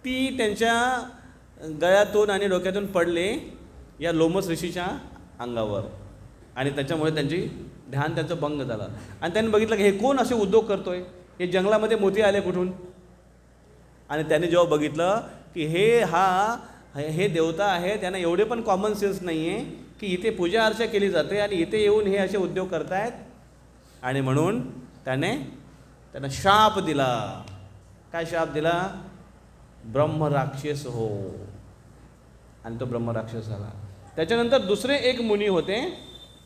ती त्यांच्या गळ्यातून आणि डोक्यातून पडले या लोमस ऋषीच्या अंगावर आणि त्याच्यामुळे त्यांची ध्यान त्यांचं भंग झालं. आणि त्यांनी बघितलं की हे कोण असे उद्योग करतोय, हे जंगलामध्ये मोती आले कुठून. आणि त्यांनी जेव्हा बघितलं की हे देवता आहे, त्यांना एवढे पण कॉमन सेन्स नाही आहे की इथे पूजा अर्चा केली जाते आणि इथे येऊन हे असे उद्योग करतायत. आणि म्हणून त्यांना शाप दिला. काय शाप दिला? ब्रह्मराक्षस हो. आणि तो ब्रह्मराक्षस झाला. त्याच्यानंतर दुसरे एक मुनी होते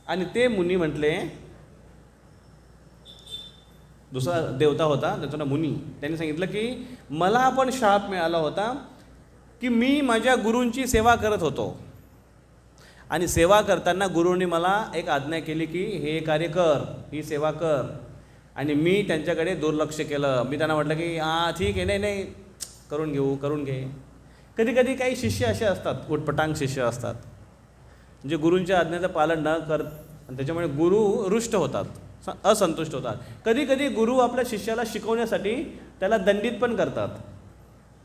आणि ते मुनी म्हटले, दुसरा देवता होता त्याचं नाव मुनी. त्यांनी सांगितलं की मला पण शाप मिळाला होता की मी माझ्या गुरूंची सेवा करत होतो आणि सेवा करताना गुरूंनी मला एक आज्ञा केली की हे कार्य कर, ही सेवा कर, आणि मी त्यांच्याकडे दुर्लक्ष केलं. मी त्यांना म्हटलं की ठीक आहे, नाही करून घे. कधी कधी काही शिष्य असे असतात, उटपटांग शिष्य असतात, जे गुरूंच्या आज्ञेचं पालन न करत आणि त्याच्यामुळे गुरु रुष्ट होतात, असंतुष्ट होतात. कधी कधी गुरु आपल्या शिष्याला शिकवण्यासाठी त्याला दंडित पण करतात,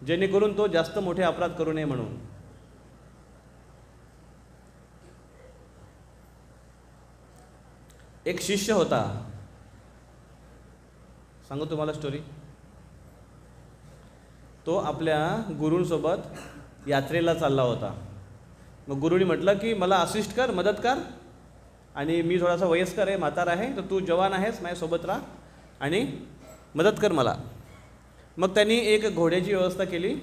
जेणेकरून तो जास्त मोठे अपराध करू नये म्हणून. एक शिष्य होता, सांगू तुम्हाला स्टोरी. तो आपल्या गुरूंसोबत यात्रेला चालला होता. मग गुरुनी म्हटलं की मला असिस्ट कर, मदत कर, आणि मी थोडासा वयस्कर आहे, म्हातारा आहे, तर तू जवान आहेस, माझ्यासोबत राहा आणि मदत कर मला. मग त्यांनी एक घोड्याची व्यवस्था केली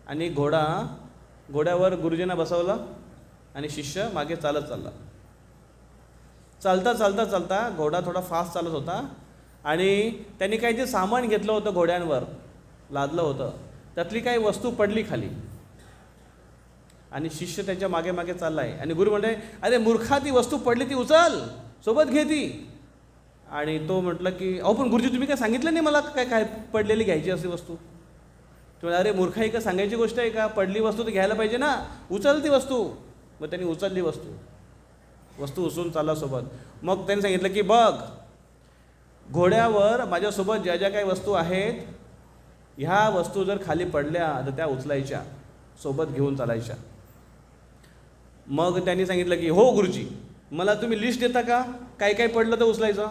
आणि घोड्यावर गुरुजींना बसवलं आणि शिष्य मागे चालत चालला. चालता घोडा थोडा फास्ट चालत होता आणि त्यांनी काही जे सामान घेतलं होतं घोड्यांवर लादलं होतं, त्यातली काही वस्तू पडली खाली आणि शिष्य त्याच्या मागे मागे चालला आहे. आणि गुरु म्हणले, अरे मूर्खा, ती वस्तू पडली, ती उचल, सोबत घे ती. आणि तो म्हटलं की अहो पण गुरुजी तुम्ही काय सांगितलं नाही मला काय पडलेली घ्यायची अशी वस्तू. तो म्हणाले, अरे मूर्खा, ही का सांगायची गोष्ट आहे का? पडली वस्तू तर घ्यायला पाहिजे ना, उचल ती वस्तू. मग त्यांनी उचलली वस्तू उचलून चालला सोबत. मग त्यांनी सांगितलं की बघ, घोड्यावर माझ्यासोबत ज्या ज्या काही वस्तू आहेत, ह्या वस्तू जर खाली पडल्या तर त्या उचलायच्या, सोबत घेऊन चालायच्या. मग त्यांनी सांगितलं की हो गुरुजी, मला तुम्ही लिस्ट देता का, काय काय पडलं तर उचलायचं.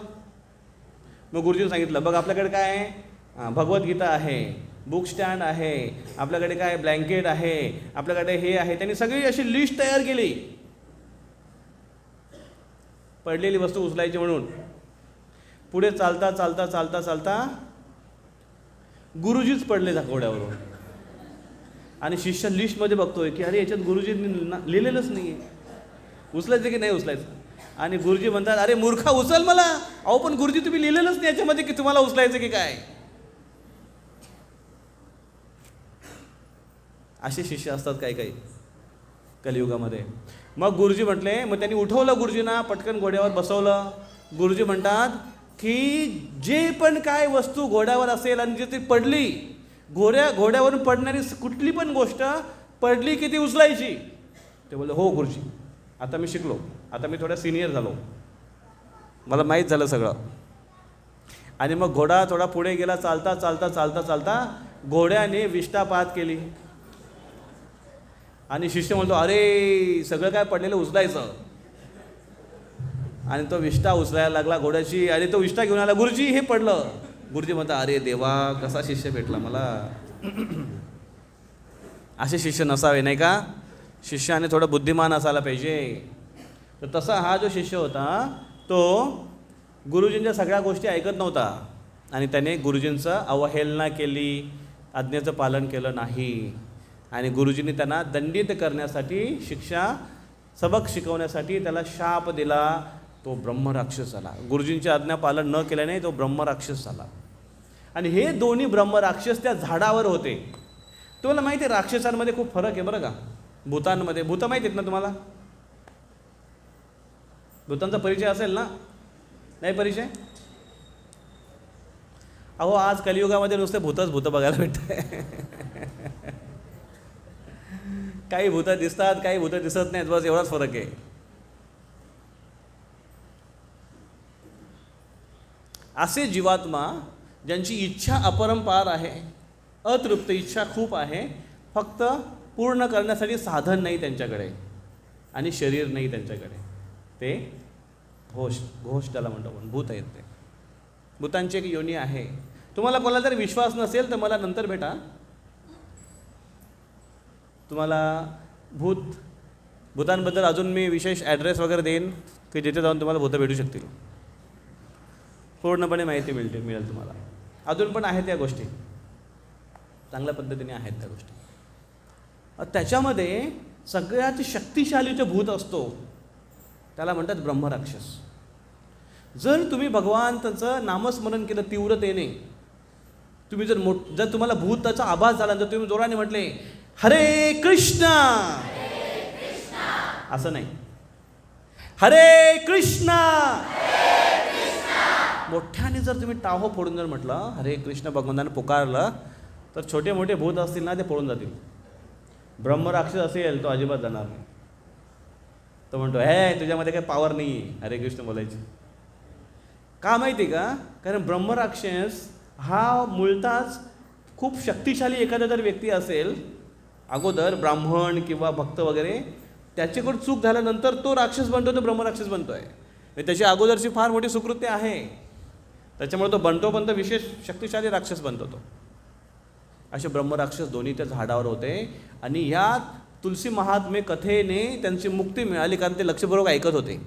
मग गुरुजीने सांगितलं, बघ आपल्याकडे काय आहे, भगवद्गीता आहे, बुक स्टँड आहे, आपल्याकडे काय ब्लँकेट आहे, आपल्याकडे हे आहे. त्यांनी सगळी अशी लिस्ट तयार केली पडलेली वस्तू उचलायची म्हणून. पुढे चालता गुरुजीच पडले घोड्यावरून. आणि शिष्य लिस्टमध्ये बघतोय की अरे याच्यात गुरुजींनी लिहिलेलंच नाही आहे, उचलायचं की नाही उचलायचं. आणि गुरुजी म्हणतात, अरे मूर्खा, उचल मला. अहो पण गुरुजी तुम्ही लिहिलेलंच नाही याच्यामध्ये की तुम्हाला उचलायचं की काय. असे शिष्य असतात काही कलियुगामध्ये. मग गुरुजी म्हटले, मग त्यांनी उठवलं गुरुजींना, पटकन घोड्यावर बसवलं. गुरुजी म्हणतात की जे पण काय वस्तू घोड्यावर असेल आणि जे ती पडली, घोड्यावरून पडणारी कुठली पण गोष्ट पडली की ती उचलायची. ते बोलले, हो गुरुजी, आता मी शिकलो, आता मी थोडा सिनियर झालो, मला माहीत झालं सगळं. आणि मग घोडा थोडा पुढे गेला. चालता घोड्याने विष्ठापात केली. आणि शिष्य म्हणतो, अरे सगळं काय पडलेलं उचलायचं. आणि तो विष्ठा उचलायला लागला घोड्याची, आणि तो विष्ठा घेऊन आला. गुरुजी हे पडलं. गुरुजी म्हणता, अरे देवा, कसा शिष्य भेटला मला. असे शिष्य नसावे, नाही का. शिष्याने थोडं बुद्धिमान असायला पाहिजे. तर तसा हा जो शिष्य होता तो गुरुजींच्या सगळ्या गोष्टी ऐकत नव्हता आणि त्याने गुरुजींचं अवहेलना केली, आज्ञेचं पालन केलं नाही. आणि गुरुजींनी त्यांना दंडित करण्यासाठी, सबक शिकवण्यासाठी त्याला शाप दिला. तो ब्रह्मराक्षस झाला. गुरुजींची आज्ञा पालन न केल्याने तो ब्रह्मराक्षस झाला. आणि हे दोन्ही ब्रह्मराक्षस त्या झाडावर होते. तुम्हाला माहिती आहे राक्षसांमध्ये खूप फरक आहे बरं का. भूतांमध्ये, भूत माहिती आहेत ना तुम्हाला, भूतांचा परिचय असेल ना, नाही परिचय. अहो आज कलियुगामध्ये नुसते भूतच भूत बघायला भेटतंय. काही भूत दिसतात, काही भूत दिसत नाहीत, बस एवढाच फरक आहे. असे जीवात्मा ज्यांची इच्छा अपरंपार आहे, अतृप्त इच्छा खूप आहे, फक्त पूर्ण करण्यासाठी साधन नाही त्यांच्याकडे आणि शरीर नाही त्यांच्याकडे, ते घोष त्याला म्हणतो आपण, भूत आहेत ते. भूतांची एक योनी आहे. तुम्हाला कोणाला जर विश्वास नसेल तर मला नंतर भेटा, तुम्हाला भूतांबद्दल अजून मी विशेष ॲड्रेस वगैरे देईन की जिथे जाऊन तुम्हाला भूतं भेटू शकतील, पूर्णपणे माहिती मिळेल तुम्हाला. अजून पण आहेत त्या गोष्टी, चांगल्या पद्धतीने आहेत त्या गोष्टी. त्याच्यामध्ये सगळ्यात शक्तिशाली जे भूत असतो त्याला म्हणतात ब्रह्मराक्षस. जर तुम्ही भगवंताचं नामस्मरण केलं तीव्रतेने, तुम्ही जर तुम्हाला भूताचा आभास झाला, जर तुम्ही जोराने म्हटले हरे कृष्णा, असं नाही, हरे कृष्णा, मोठ्याने जर तुम्ही टाहो फोडून जर म्हटलं हरे कृष्ण, भगवंताने पुकारलं, तर छोटे मोठे भूत असतील ना ते पळून जातील. ब्रह्मराक्षस असेल तो अजिबात जाणार नाही. तो म्हणतो हे तुझ्यामध्ये काही पॉवर नाही आहे हरे कृष्ण बोलायची. का माहिती आहे का? कारण ब्रह्मराक्षस हा मूळताच खूप शक्तिशाली एखादा जर व्यक्ती असेल, अगोदर ब्राह्मण किंवा भक्त वगैरे, त्याच्याकडून चूक झाल्यानंतर तो राक्षस बनतो, तो ब्रह्मराक्षस बनतो आहे. त्याची अगोदरची फार मोठी सुकृत्य आहे, त्याच्यामुळे तो बनतो, पण तो विशेष शक्तिशाली राक्षस बनतो तो. असे ब्रह्मराक्षस दोन्ही त्या झाडावर होते. आणि ह्या तुलसी महात्म्य कथेने त्यांची मुक्ती मिळाली, कारण ते लक्षपूर्वक ऐकत होते.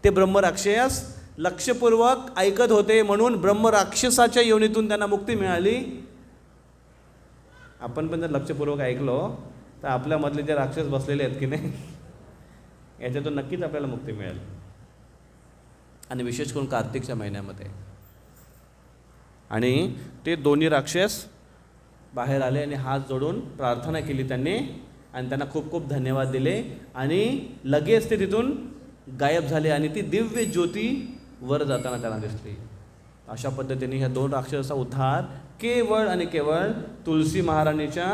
ते ब्रह्मराक्षस लक्षपूर्वक ऐकत होते, म्हणून ब्रह्मराक्षसाच्या योनीतून त्यांना मुक्ती मिळाली. आपण पण जर लक्षपूर्वक ऐकलो तर आपल्यामधले जे राक्षस बसलेले आहेत की नाही, याच्यातून नक्कीच आपल्याला मुक्ती मिळेल. आणि विशेष करून कार्तिकच्या महिन्यामध्ये. आणि ते दोन्ही राक्षस बाहेर आले आणि हात जोडून प्रार्थना केली त्यांनी, आणि त्यांना खूप खूप धन्यवाद दिले, आणि लगेच ते तिथून गायब झाले आणि ती दिव्य ज्योती वर जाताना त्यांना दिसली. अशा पद्धतीने ह्या दोन राक्षसाचा उद्धार केवळ आणि केवळ तुलसी महाराणीच्या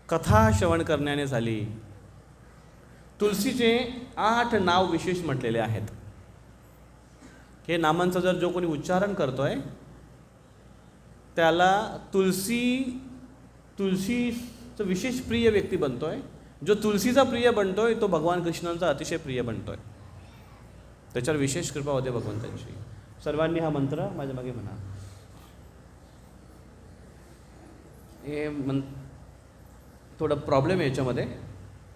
कथा श्रवण करण्याने झाली. तुलसीचे 8 नाव विशेष म्हटलेले आहेत. हे नामांचा जर जो कोणी उच्चारण करतोय त्याला तुलसीचं विशेष प्रिय व्यक्ती बनतोय. जो तुलसीचा प्रिय बनतोय तो भगवान कृष्णांचा अतिशय प्रिय बनतोय. त्याच्यावर विशेष कृपा होते भगवंतांची. सर्वांनी हा मंत्र माझ्या मागे म्हणा. हे थोडा प्रॉब्लेम आहे याच्यामध्ये,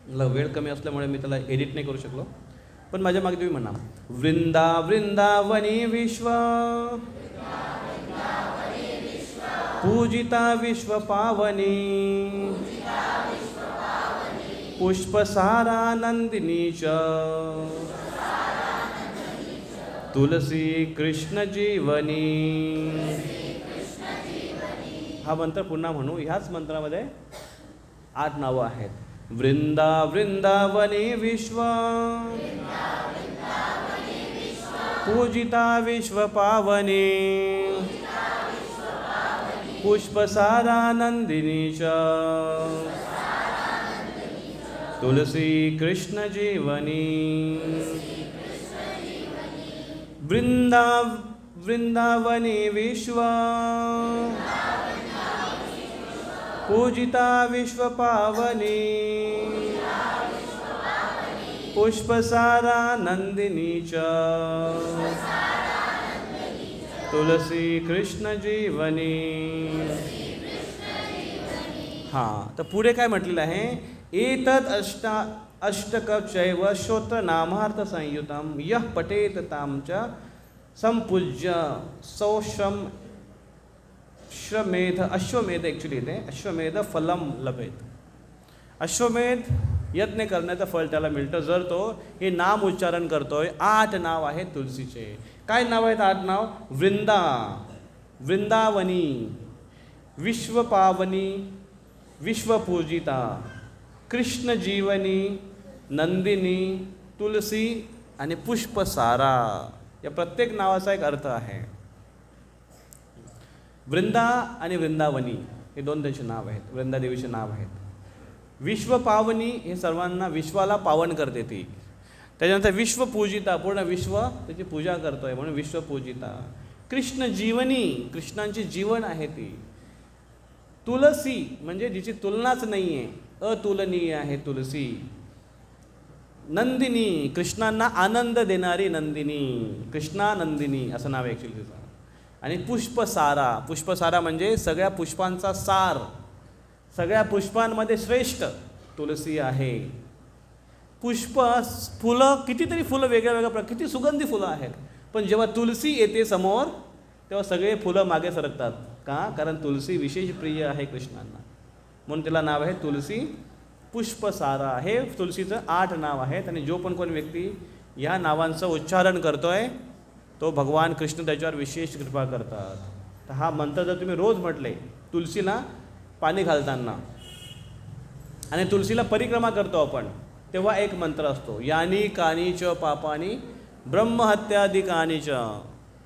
मला वेळ कमी असल्यामुळे मी त्याला एडिट नाही करू शकलो, पण माझ्या मागे तुम्ही म्हणा. वृंदावनी विश्व पूजिता विश्व पावनी, पुष्पसारा नंदिनी च, तुलसी कृष्ण जीवनी. हा मंत्र पुन्हा म्हणू. ह्याच मंत्रामध्ये 8 नावं आहेत. वृंदावनी विश्व पूजिता विश्व पावनी, पुष्पसारा नंदिनी च, तुलसी कृष्ण जीवनी. वृंदावनी विश्व पूजिता विश्व पावनी, पुष्पसारा नंदिनी च, तुलसी कृष्ण जीवनी. हां, तर पुढे काय म्हटलेलं आहे? एतद अष्टकचैव श्रोत्र नामार्थ संयुतम यः पठेत ताम च संपूज्य अश्वमेध ॲक्च्युली इथे अश्वमेध फलम लभेत. अश्वमेध यज्ञ करण्याचं फळ त्याला मिळतं जर तो हे नाम उच्चारण करतोय. 8 नाव आहेत तुलसीचे. काय नाव आहेत 8 नाव? वृंदावनी, विश्वपावनी, विश्वपूजिता, कृष्ण जीवनी, नंदिनी, तुलसी आणि पुष्पसारा. या प्रत्येक नावाचा एक अर्थ आहे. वृंदा आणि वृंदावनी हे दोन त्यांचे नाव आहेत, वृंदादेवीचे नाव आहेत. विश्वपावनी हे सर्वांना विश्वाला पावन करते ती. त्याच्यानंतर विश्वपूजिता, पूर्ण विश्व त्याची पूजा करतोय म्हणून विश्वपूजिता. कृष्ण जीवनी, कृष्णांची जीवन आहे ती. तुलसी म्हणजे जिची तुलनाच नाही आहे, अतुलनीय आहे तुलसी. नंदिनी, कृष्णांना आनंद देणारी नंदिनी, कृष्णानंदिनी असं नाव आहे ॲक्च्युली तिचं. आणि पुष्पसारा, पुष्पसारा म्हणजे सगळ्या पुष्पांचा सार, सगळ्या पुष्पांमध्ये श्रेष्ठ तुलसी आहे. पुष्प, फुलं, कितीतरी फुलं वेगळ्या वेगळ्या किती सुगंधी फुलं आहेत, पण जेव्हा तुलसी येते समोर तेव्हा सगळे फुलं मागे सरकतात. का? कारण तुलसी विशेष प्रिय आहे कृष्णांना, म्हणून तिला नाव आहे तुलसी पुष्पसारा. हे तुलसीचं 8 नाव आहेत आणि जो पण कोण व्यक्ती ह्या नावांचं उच्चारण करतोय तो भगवान कृष्ण त्याच्यावर विशेष कृपा करतात. तर हा मंत्र जर तुम्ही रोज म्हटले तुलसीला पाणी घालताना आणि तुलसीला परिक्रमा करतो आपण, तेव्हा एक मंत्र असतो, यानी कानी च पापानी ब्रह्महत्यादिकानी च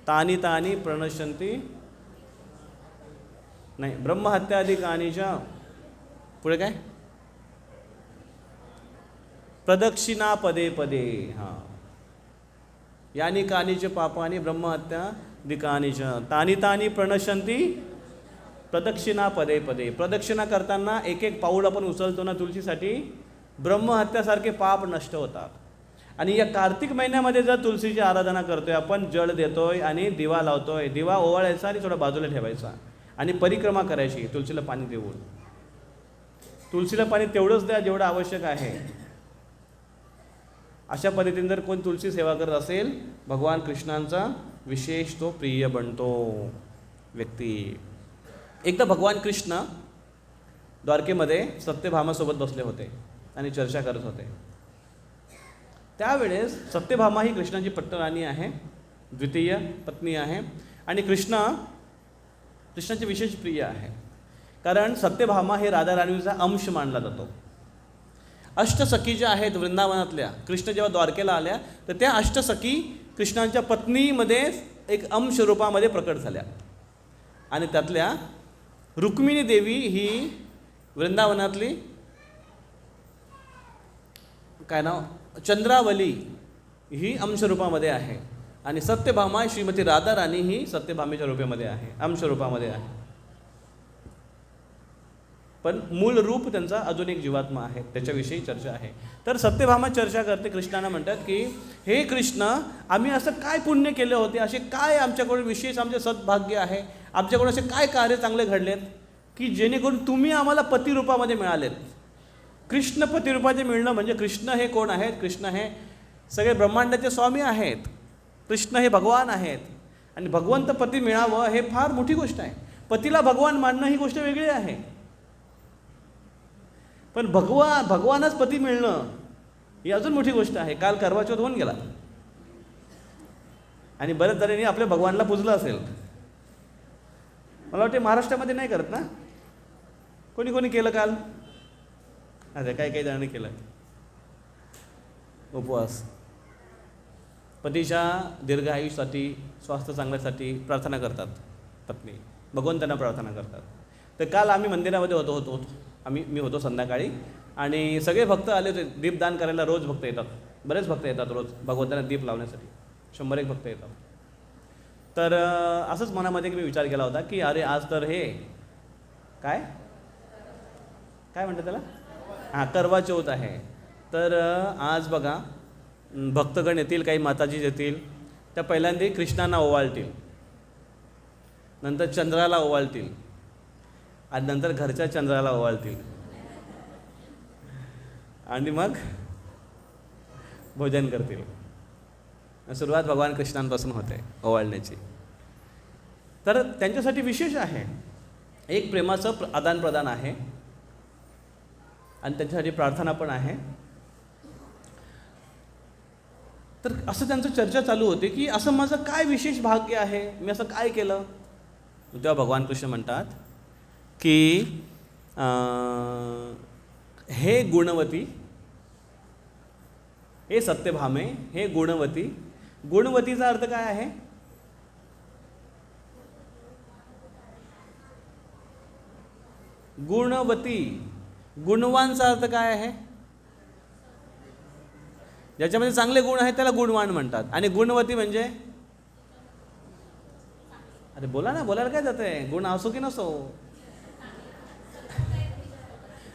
तानी तानी प्रणश्यंती, नाही ब्रह्महत्यादिकानी च, पुढे काय, प्रदक्षिणा पदे पदे. हां, यानी कानीच पापानी ब्रह्महत्यादिकानी च तानी तानी प्रणश्यंती प्रदक्षिणा पदे पदे. प्रदक्षिणा करताना एक एक पाऊल आपण उचलतो ना तुलसीसाठी, ब्रह्महत्यासारखे पाप नष्ट होतात. आणि या कार्तिक महिन्यामध्ये जर तुलसीची आराधना करतोय आपण, जळ देतोय आणि दिवा लावतोय, दिवा ओवाळायचा आणि थोडा बाजूला ठेवायचा आणि परिक्रमा करायची तुलसीला पाणी देऊन. तुलसीला पाणी तेवढंच द्या जेवढं आवश्यक आहे. अशा पद्धतीने जर कोण तुलसी सेवा करत असेल, भगवान कृष्णांचा विशेष तो प्रिय बनतो व्यक्ती. एकदा भगवान कृष्ण द्वारकेमध्ये सत्यभामासोबत बसले होते आणि चर्चा करत होते. त्यावेळेस सत्यभामा ही कृष्णाची पत्नी आहे, द्वितीय पत्नी आहे आणि कृष्णाचे विशेष प्रिय आहे. कारण सत्यभामा हे राधा राणीचा अंश मानला जातो. अष्टसखी ज्या आहेत वृंदावनातल्या, कृष्ण जेव्हा द्वारकेला आल्या तर त्या अष्टसखी कृष्णांच्या पत्नीमध्ये एक अंश रूपामध्ये प्रकट झाल्या. आणि त्यातल्या रुक्मिणी देवी ही वृंदावनातली काय नाव, चंद्रावली ही अंशरूपामध्ये आहे. आणि सत्यभामा श्रीमती राधा राणी ही सत्यभामेच्या रूपामध्ये आहे, अंशरूपामध्ये आहे. पण मूळ रूप त्यांचा अजून एक जीवात्मा आहे, त्याच्याविषयी चर्चा आहे. तर सत्यभामा चर्चा करते, कृष्णांना म्हणतात की हे कृष्ण, आम्ही असं काय पुण्य केले होते, असे काय आमच्याकडून विशेष आमचे सद्भाग्य आहे, आमच्याकडून असे काय कार्य चांगले घडलेत की जेणेकरून तुम्ही आम्हाला पतिरूपामध्ये मिळालेत. कृष्ण पतिरूपाचे मिळणं म्हणजे, कृष्ण हे कोण आहेत? कृष्ण हे सगळे ब्रह्मांडाचे स्वामी आहेत. कृष्ण हे भगवान आहेत आणि भगवंत पती मिळावं हे फार मोठी गोष्ट आहे. पतीला भगवान मानणं ही गोष्ट वेगळी आहे, पण भगवानच पती मिळणं ही अजून मोठी गोष्ट आहे. काल करवा चौथ होऊन गेला आणि बऱ्याच जणांनी आपल्या भगवानला पूजलं असेल. मला वाटते महाराष्ट्रामध्ये नाही करत ना, कोणी कोणी केलं काल? अरे काही जणांनी केलं उपवास. पतीच्या दीर्घ आयुष्यासाठी, स्वास्थ्य चांगल्यासाठी प्रार्थना करतात पत्नी, भगवंतांना प्रार्थना करतात. तर काल आम्ही मंदिरामध्ये होतो मी होतो संध्याकाळी आणि सगळे भक्त आले होते दीपदान करायला. रोज भक्त येतात, बरेच भक्त येतात रोज भगवंतांना दीप लावण्यासाठी, 100 भक्त येतात. तर असंच मनामध्ये मी विचार केला होता की अरे आज तर हे काय म्हणतात त्याला, हां करवा चौथ आहे. तर आज बघा भक्तगण येतील, काही माताजी येतील, त्या पहिल्यांदा कृष्णांना ओवाळतील, नंतर चंद्राला ओवाळतील आणि नंतर घरच्या चंद्राला ओवाळतील आणि मग भोजन करतील. सुरुवात भगवान कृष्णांपासून होते ओवाळण्याची. तर त्यांच्यासाठी विशेष आहे, एक प्रेमाचं आदान प्रदान आहे आणि त्यांच्यासाठी प्रार्थना पण आहे. तर असं त्यांचं चर्चा चालू होते की असं माझं काय विशेष भाग्य आहे, मी असं काय केलं. तेव्हा भगवान कृष्ण म्हणतात की हे गुणवती, हे सत्यभामे, हे गुणवती. गुणवतीचा अर्थ काय आहे? गुणवती, गुणवानचा अर्थ काय आहे? ज्याच्यामध्ये चांगले गुण आहेत त्याला गुणवान म्हणतात. आणि गुणवती म्हणजे, अरे बोला ना, बोलायला काय जातंय? गुण असो की नसो,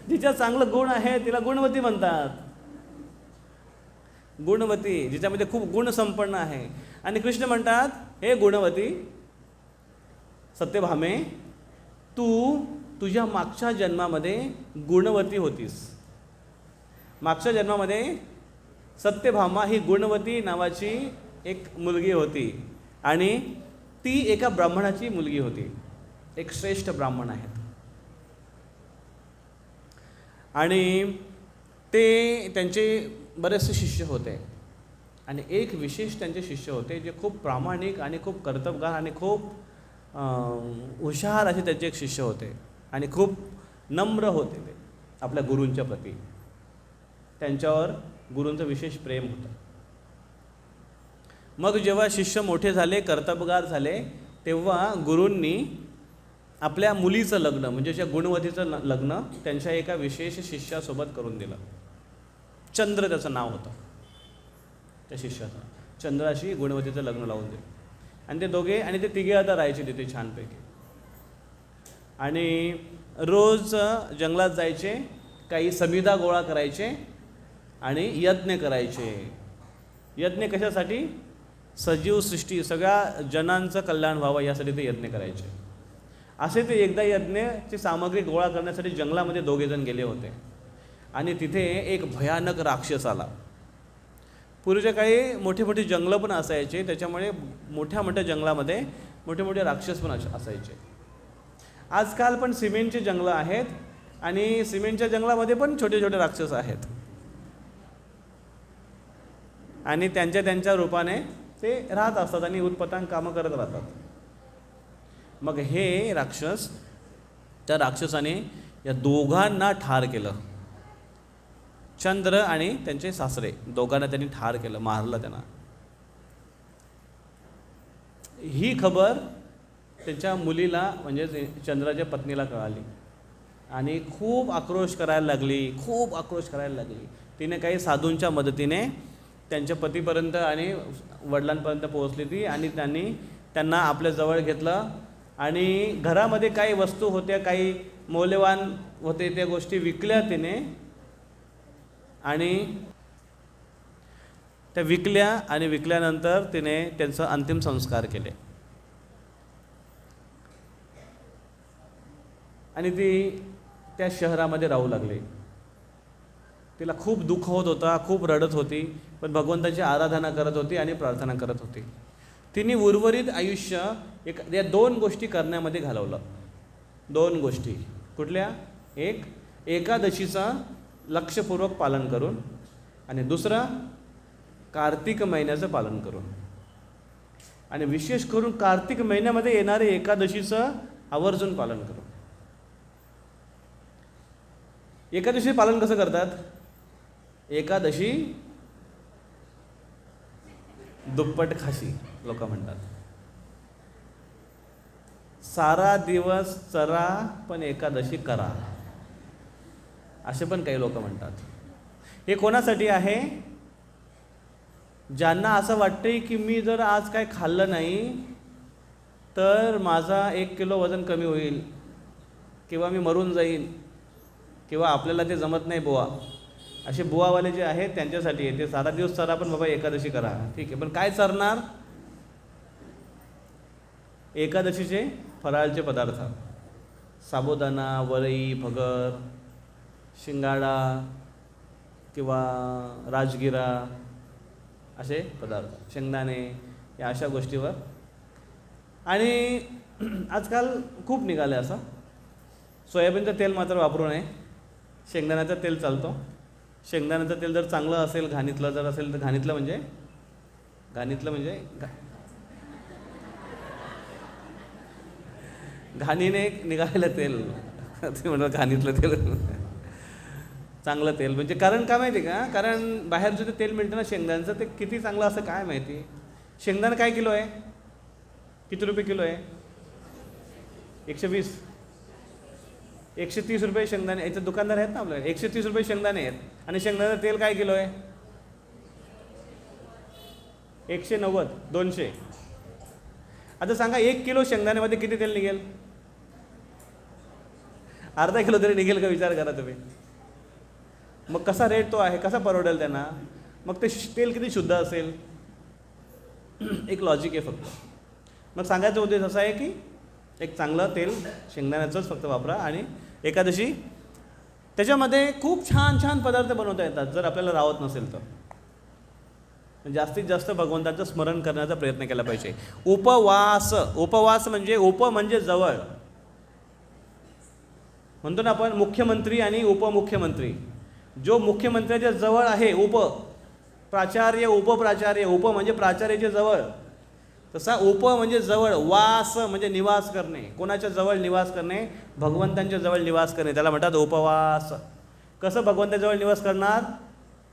जिच्या चांगलं गुण आहे तिला गुणवती म्हणतात. गुणवती, जिच्यामध्ये खूप गुण संपन्न आहे. आणि कृष्ण म्हणतात, हे गुणवती सत्यभामे, तू तुझ्या मागच्या जन्मामध्ये गुणवती होतीस. मागच्या जन्मामध्ये सत्यभामा ही गुणवती नावाची एक मुलगी होती आणि ती एका ब्राह्मणाची मुलगी होती. एक श्रेष्ठ ब्राह्मण आहेत आणि ते त्यांचे बरेचसे शिष्य होते. आणि एक विशेष त्यांचे शिष्य होते जे खूप प्रामाणिक आणि खूप कर्तबगार आणि खूप हुशार असे त्यांचे एक शिष्य होते आणि खूप नम्र होते ते आपल्या गुरूंच्या प्रती. त्यांच्यावर गुरूंचं विशेष प्रेम होतं. मग जेव्हा शिष्य मोठे झाले, कर्तबगार झाले, तेव्हा गुरूंनी आपल्या मुलीचं लग्न म्हणजे त्या गुणवतीचं लग्न त्यांच्या एका विशेष शिष्यासोबत करून दिलं. चंद्र त्याचं नाव होतं त्या शिष्याचं. चंद्राशी गुणवतीचं लग्न लावून दिलं. आणि ते दोघे आणि ते तिघे आता राहायचे तिथे छानपैकी. आणि रोज जंगलात जायचे, काही समिधा गोळा करायचे आणि यज्ञ करायचे. यज्ञ कशासाठी? सजीव सृष्टी, सगळ्या जनांचं कल्याण व्हावं यासाठी ते यज्ञ करायचे. असे ते एकदा यज्ञाची सामग्री गोळा करण्यासाठी जंगलामध्ये दोघेजण गेले होते आणि तिथे एक भयानक राक्षस आला. पूर्वीच्या काळी मोठे मोठे जंगलं पण असायचे, त्याच्यामुळे मोठ्या मोठ्या जंगलामध्ये मोठे मोठे राक्षस पण असायचे. आजकाल पण सिमेंटची जंगलं आहेत आणि सिमेंटच्या जंगलामध्ये पण छोटे छोटे राक्षस आहेत आणि त्यांच्या त्यांच्या रूपाने ते राहत असतात आणि उत्पत्तान कामं करत राहतात. मग हे राक्षस, त्या राक्षसाने या दोघांना ठार केलं. चंद्र आणि त्यांचे सासरे दोघांना त्यांनी ठार केलं, मारलं त्यांना. ही खबर त्यांच्या मुलीला म्हणजे चंद्राच्या पत्नीला कळाली आणि खूप आक्रोश करायला लागली. तिने काही साधूंच्या मदतीने त्यांच्या पतीपर्यंत आणि वडिलांपर्यंत पोहोचली ती आणि त्यांना आपल्या जवळ घेतलं आणि घरामध्ये काही वस्तू होत्या, काही मौल्यवान होते, त्या गोष्टी विकल्या तिने आणि त्या विकल्यानंतर तिने त्यांचं अंतिम संस्कार केले. आणि ती त्या शहरामध्ये राहू लागली. तिला खूप दुःख होत होता, खूप रडत होती, पण भगवंताची आराधना करत होती आणि प्रार्थना करत होती. तिने उर्वरित आयुष्य या दोन गोष्टी करण्यामध्ये घालवलं. दोन गोष्टी कुठल्या? एक, एकादशीचं लक्षपूर्वक पालन करून आणि दुसरं कार्तिक महिन्याचं पालन करून. आणि विशेष करून कार्तिक महिन्यामध्ये येणारे एकादशीचं आवर्जून पालन करून. एकादशी पालन कसं करतात? एकादशी दुप्पट खाशी लोक म्हणतात. सारा दिवस चरा पण एकादशी करा, असे पण काही लोक म्हणतात. हे कोणासाठी आहे? ज्यांना असं वाटतंय की मी जर आज काय खाल्लं नाही तर माझा 1 किलो वजन कमी होईल किंवा मी मरून जाईन किंवा आपल्याला ते जमत नाही बुवा, असे बुवावाले जे आहेत त्यांच्यासाठी आहे. ते सारा दिवस चरा पण बाबा एकादशी करा. ठीक आहे, पण काय चरणार? एकादशीचे फराळचे पदार्थ, साबुदाणा, वरई, भगर, शिंगाडा किंवा राजगिरा असे पदार्थ, शेंगदाणे, या अशा गोष्टीवर. आणि आजकाल खूप निघाले असं. सोयाबीनचं तेल मात्र वापरू नये, शेंगदाण्याचं तेल चालतो. शेंगदाण्याचं तेल जर चांगलं असेल, घाणीतलं जर असेल तर घाणीतलं म्हणजे घाणीने निघालेलं तेल ते म्हणतात, घाणीतलं तेल चांगलं तेल म्हणजे. कारण काय माहिती का? कारण बाहेरचं जे तेल मिळतं ना शेंगदाण्याचं, ते किती चांगलं असं काय माहिती. शेंगदाणा काय किलो आहे? किती रुपये किलो आहे? 120. 130 रुपये शेंगदाणे, याचे दुकानदार आहेत ना आपल्याकडे, 130 रुपये शेंगदाणे आहेत आणि शेंगदाण्याचं तेल काय किलो आहे? 190, 200. आता सांगा 1 किलो शेंगदाण्यामध्ये किती तेल निघेल? अर्धा किलो तरी निघेल का? विचार करा तुम्ही. मग कसा रेट तो आहे, कसा परवडेल त्यांना? मग ते तेल किती शुद्ध असेल? एक लॉजिक आहे फक्त. मग सांगायचा उद्देश असा आहे की एक चांगलं तेल शेंगदाण्याचंच फक्त वापरा आणि एकादशी त्याच्यामध्ये खूप छान छान पदार्थ बनवता येतात जर आपल्याला राहत नसेल तर. जास्तीत जास्त भगवंताचं स्मरण करण्याचा प्रयत्न केला पाहिजे. उपवास, उपवास म्हणजे उप म्हणजे जवळ. म्हणतो ना आपण मुख्यमंत्री आणि उपमुख्यमंत्री. जो मुख्यमंत्र्याच्या जवळ आहे, प्राचार्य उपप्राचार्य, उप म्हणजे प्राचार्याच्या जवळ, तसा उप म्हणजे जवळ, वास म्हणजे निवास करणे. कोणाच्या जवळ निवास करणे? भगवंतांच्या जवळ निवास करणे, त्याला म्हणतात उपवास. कसं भगवंताजवळ निवास करणार?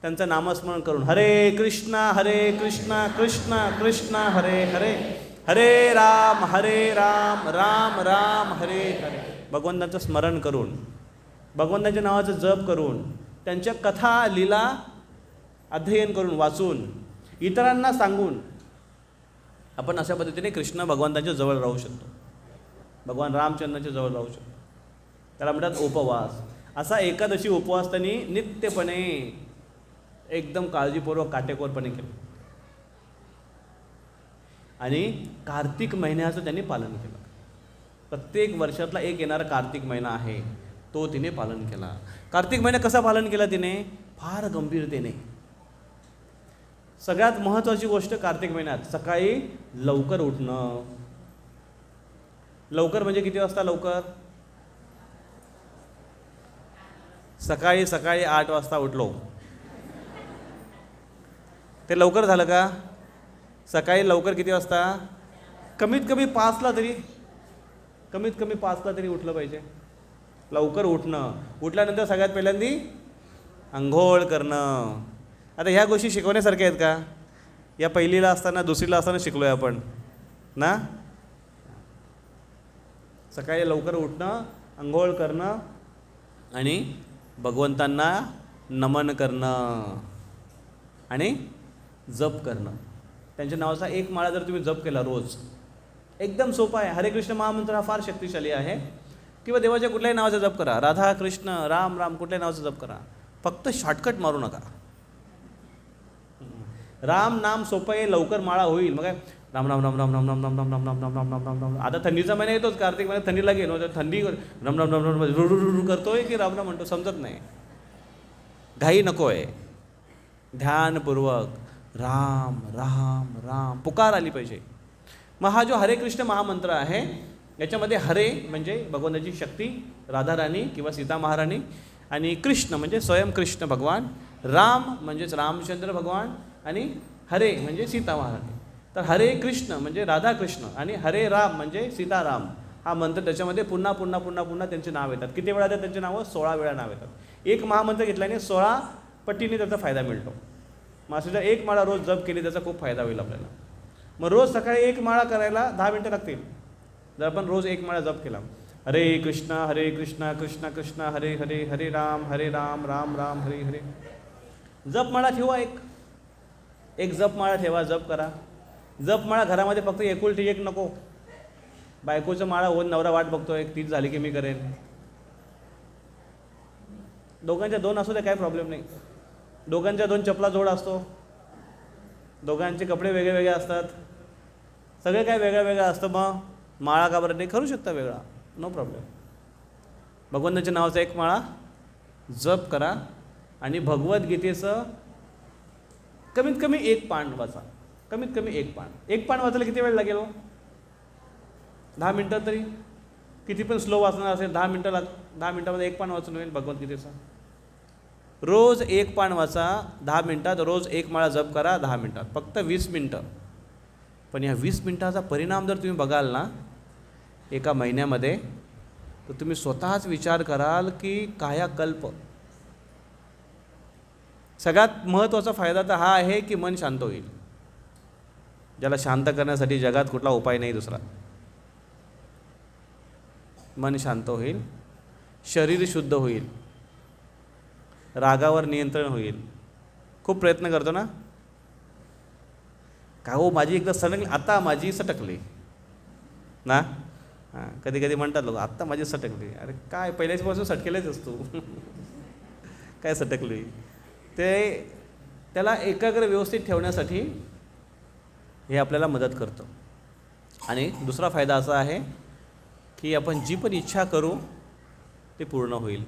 त्यांचं नामस्मरण करून. हरे कृष्णा कृष्ण कृष्ण हरे हरे, हरे राम राम राम हरे हरे. भगवंतांचं स्मरण करून, भगवंतांच्या नावाचं जप करून, त्यांच्या कथा लीला अध्ययन करून, वाचून, इतरांना सांगून आपण अशा पद्धतीने कृष्ण भगवंतांच्या जवळ राहू शकतो, भगवान रामचंद्रांच्या जवळ राहू शकतो. त्याला म्हणतात उपवास. असा एकादशी उपवास त्यांनी नित्यपणे एकदम काळजीपूर्वक काटेकोरपणे केलं आणि कार्तिक महिन्याचं त्यांनी पालन केलं. प्रत्येक वर्षातला एक येणारा कार्तिक महिना आहे तो तिने पालन केला. कार्तिक महिना कसा पालन केला तिने? फार गंभीरतेने. सगळ्यात महत्त्वाची गोष्ट कार्तिक महिन्यात सकाळी लवकर उठणं. लवकर म्हणजे किती वाजता लवकर? सकाळी 8 वाजता उठलो. ते लवकर झालं का? सकाळी लवकर किती वाजता? कमीत कमी 5ला तरी उठलं पाहिजे. लवकर उठणं. उठल्यानंतर सगळ्यात पहिल्यांदी अंघोळ करणं. आता ह्या गोष्टी शिकवण्यासारख्या आहेत का? या पहिलीला असताना, दुसरीला असताना शिकलोय आपण ना. सकाळी लवकर उठणं, अंघोळ करणं आणि भगवंतांना नमन करणं आणि जप करणं. त्यांच्या नावाचा एक माळा जर तुम्ही जप केला रोज, एकदम सोपा आहे. हरे कृष्ण महामंत्र हा फार शक्तिशाली आहे. किंवा देवाच्या कुठल्याही नावाचा जप करा, राधा कृष्ण राम राम कुठल्याही नावाचा जप करा, फक्त शॉर्टकट मारू नका. राम नाम सोपं आहे, लवकर माळा होईल. मग काय राम राम राम राम राम राम राम राम राम राम राम राम राम राम राम. आता थंडीचा महिना येतोच, कार्तिक महिन्यात थंडी लागेल, थंडी राम राम राम राम रुरु करतोय की राम राम म्हणतो समजत नाही. घाई नको आहे. ध्यानपूर्वक राम राम राम पुकार आली पाहिजे. मग हा जो हरे कृष्ण महामंत्र आहे याच्यामध्ये हरे म्हणजे भगवंताची शक्ती, राधाराणी किंवा सीता महाराणी, आणि कृष्ण म्हणजे स्वयं कृष्ण भगवान, राम म्हणजेच रामचंद्र भगवान, आणि हरे म्हणजे सीता महाराणी. तर हरे कृष्ण म्हणजे राधा कृष्ण आणि हरे राम म्हणजे सीताराम हा मंत्र. त्याच्यामध्ये पुन्हा पुन्हा पुन्हा पुन्हा त्यांचे नाव येतात. किती वेळा येतात त्यांचे नावं? 16 वेळा नाव येतात. एक महामंत्र घेतल्याने 16 पटीने त्याचा फायदा मिळतो. मग असं जर एक माळा रोज जप केली त्याचा खूप फायदा होईल आपल्याला. मग रोज सकाळी एक माळा करायला 10 मिनटं लागतील. जर आपण रोज एक माळा जप केला, हरे कृष्ण कृष्ण कृष्ण हरे हरे, हरे राम राम राम हरे हरे. जपमाळा ठेवा, एक जपमाळा ठेवा, जप करा. जपमाळा घरामध्ये फक्त एकुलती एक नको. बायकोचं माळा होऊन नवरा वाट बघतोय, तीच झाली की मी करेन. दोघांच्या 2 असू द्या, काही प्रॉब्लेम नाही. दोघांच्या 2 चपला जोड असतो, दोघांचे कपडे वेगळे वेगळे असतात, सगळे काय वेगळं वेगळं असतं. मग माळा का बरं नाही करू शकता वेगळा, नो प्रॉब्लेम. भगवंताच्या नावाचा एक माळा जप करा आणि भगवद्गीतेचं कमीत कमी 1 पान वाचा. कमीत कमी 1 पान. 1 पान वाचायला किती वेळ लागेल? 10 मिनटं तरी. किती पण स्लो वाचणार असेल 10 मिनटामध्ये 1 पान वाचून होईल भगवद्गीतेचं. रोज 1 पान वाचा 10 मिनटात. रोज 1 माळा जप करा 10 मिनटात. फक्त 20 मिनटं. पण या 20 मिनटाचा परिणाम जर तुम्ही बघाल ना एका महिन्यामध्ये, तर तुम्ही स्वतःच विचार कराल की कायाकल्प. सगळ्यात महत्त्वाचा फायदा तर हा आहे की मन शांत होईल. ज्याला शांत करण्यासाठी जगात कुठला उपाय नाही दुसरा. मन शांत होईल. शरीर शुद्ध होईल, रागावर नियंत्रण होईल. खूप प्रयत्न करतो ना, का हो माझी एकदा सटकली, आता माझी सटकली ना. हां, कधी कधी म्हणतात लोक, आत्ता माझी सटकली. अरे काय, पहिल्यापासून सटकेलेच असतो. काय सटकली ते, त्याला एकाग्र व्यवस्थित ठेवण्यासाठी हे आपल्याला मदत करतं. आणि दुसरा फायदा असा आहे की आपण जी पण इच्छा करू ते पूर्ण होईल.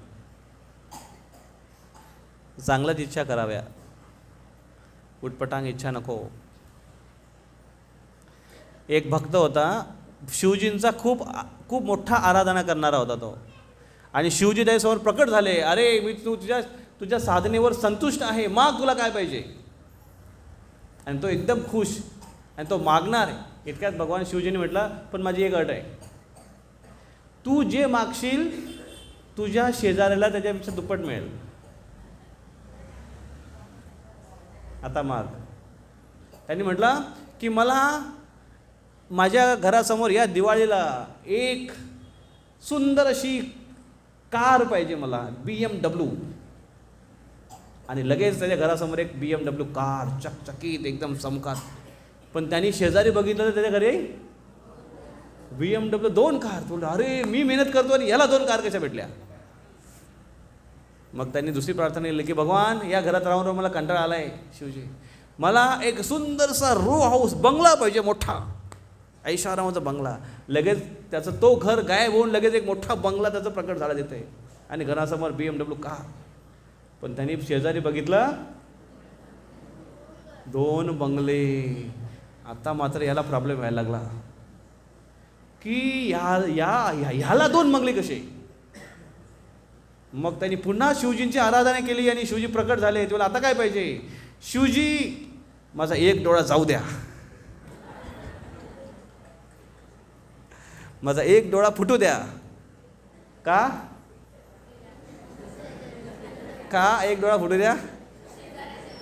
चांगल्याच इच्छा कराव्या, उटपटांग इच्छा नको. एक भक्त होता, शिवजींचा खूप खूप मोठा आराधना करणारा होता तो. आणि शिवजी त्याच्यासमोर प्रकट झाले, अरे मी तुझ्या साधनेवर संतुष्ट आहे, माग तुला काय पाहिजे. आणि तो एकदम खुश, आणि तो मागणार. इतक्यात भगवान शिवजीने म्हटलं, पण माझी एक अट आहे, तू जे मागशील तुझ्या शेजाऱ्याला त्याच्यापेक्षा दुप्पट मिळेल. आता माग. त्यांनी म्हटलं की मला माझ्या घरासमोर या दिवाळीला एक सुंदर अशी कार पाहिजे, मला BMW. आणि लगेच त्याच्या घरासमोर एक BMW कार, चकचकीत एकदम चमकात. पण त्यांनी शेजारी बघितलं तर त्याच्या घरी BMW 2 कार. तो अरे मी मेहनत करतो आणि याला 2 कार कशा भेटल्या. मग त्यांनी दुसरी प्रार्थना केली की भगवान, या घरात राहून मला कंटाळा आला आहे शिवजी, मला एक सुंदरसा रो हाऊस बंगला पाहिजे, मोठा ऐशारामाचा बंगला. लगेच त्याचं तो घर गायब होऊन लगेच एक मोठा बंगला त्याचा प्रकट झाला तिथे, आणि घरासमोर BMW कार. पण त्यांनी शेजारी बघितलं 2 बंगले. आता मात्र याला प्रॉब्लेम व्हायला लागला की ह्याला 2 बंगले कसे. मग त्यांनी पुन्हा शिवजींची आराधना केली आणि शिवजी प्रकट झाले. तुला आता काय पाहिजे. शिवजी माझा एक डोळा जाऊ द्या, माझा एक डोळा फुटू द्या. का का एक डोळा फुटू द्या.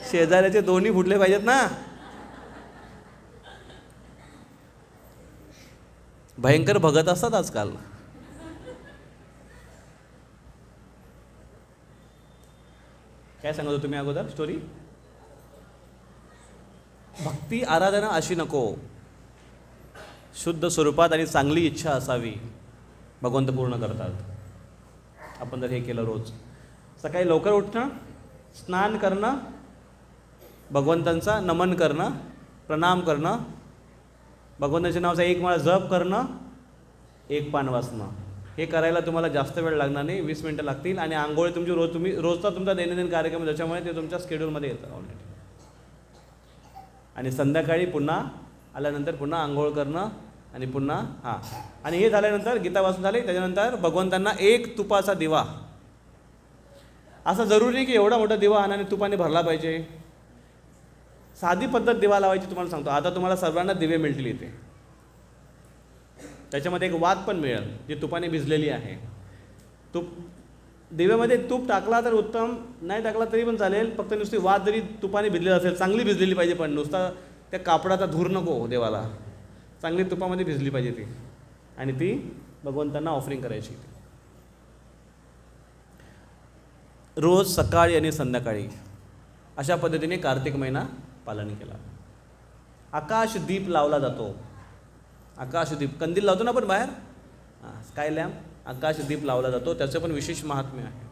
शेजाऱ्याचे दोन्ही फुटले पाहिजेत ना. भयंकर भगत असतात आजकाल. काय सांगत होतो तुम्ही अगोदर स्टोरी. भक्ती आराधना अशी नको, शुद्ध स्वरूपात आणि चांगली इच्छा असावी, भगवंत पूर्ण करतात. आपण जर हे केलं, रोज सकाळी लवकर उठणं, स्नान करणं, भगवंतांचा नमन करणं, प्रणाम करणं, भगवंताच्या नावाचा 1 माळा जप करणं, 1 पान वाचणं. हे करायला तुम्हाला जास्त वेळ लागणार नाही, 20 मिनटं लागतील. आणि आंघोळ तुमची तुम्ही रोजचा तुमचा दैनंदिन कार्यक्रम आहे, त्याच्यामुळे ते तुमच्या स्केड्यूलमध्ये येतं ऑलरेडी. आणि संध्याकाळी पुन्हा आल्यानंतर पुन्हा आंघोळ करणं, आणि पुन्हा आणि हे झाल्यानंतर गीता वाचून झाले, त्याच्यानंतर भगवंतांना 1 तुपाचा दिवा. असं जरुरी नाही की एवढा मोठा दिवा आणि तुपाने भरला पाहिजे. साधी पद्धत दिवा लावायची तुम्हाला सांगतो. आता तुम्हाला सर्वांना दिवे मिळतील इथे. त्याच्यामध्ये एक वात पण मिळेल जी तुपाने भिजलेली आहे. दिव्यामध्ये तूप टाकला तर उत्तम, नाही टाकला तरी पण चालेल. फक्त नुसती वात जरी तुपाने भिजलेली असेल, चांगली भिजलेली पाहिजे. पण नुसता त्या कापडाचा धूर नको देवाला, चांगली तुपामध्ये भिजली पाहिजे ती. आणि ती भगवंतांना ऑफरिंग करायची. रोज सकाळी आणि संध्याकाळी अशा पद्धतीने कार्तिक महिना पालन केला. आकाशदीप लावला जातो. आकाशदीप, कंदील लावतो ना आपण बाहेर, स्काय लॅम्प, आकाशदीप लावला जातो. त्याचं पण विशेष महात्म्य आहे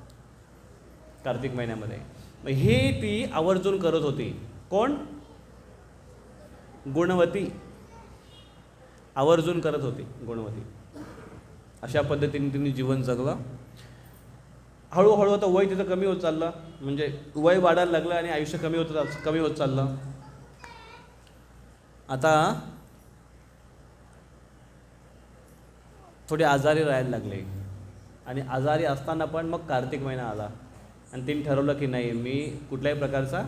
कार्तिक महिन्यामध्ये. मग हे ती आवर्जून करत होती. कोण. गुणवती आवर्जून करत होती. गुणवती अशा पद्धतीने तिने जीवन जगलं. हळूहळू आता वय तिथं कमी होत चाललं, म्हणजे वय वाढायला लागलं आणि आयुष्य कमी होत चाललं. आता थोडे आजारी राहायला लागले. आणि आजारी असताना पण मग कार्तिक महिना आला आणि तिने ठरवलं की नाही, मी कुठल्याही प्रकारचा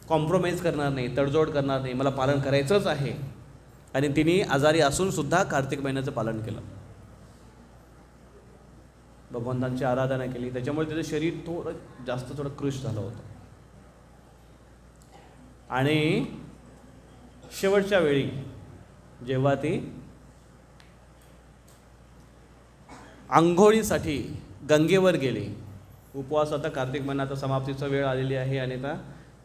कॉम्प्रोमाइज करणार नाही, तडजोड करणार नाही, मला पालन करायचंच आहे. आणि तिने आजारी असूनसुद्धा कार्तिक महिन्याचं पालन केलं. भगवंतांची आराधना केली. त्याच्यामुळे त्याचं शरीर थोडं कृश झालं होतं. आणि शेवटच्या वेळी जेव्हा ती आंघोळीसाठी गंगेवर गेली. उपवास आता कार्तिक महिना आता समाप्तीचा वेळ आलेली आहे आणि आता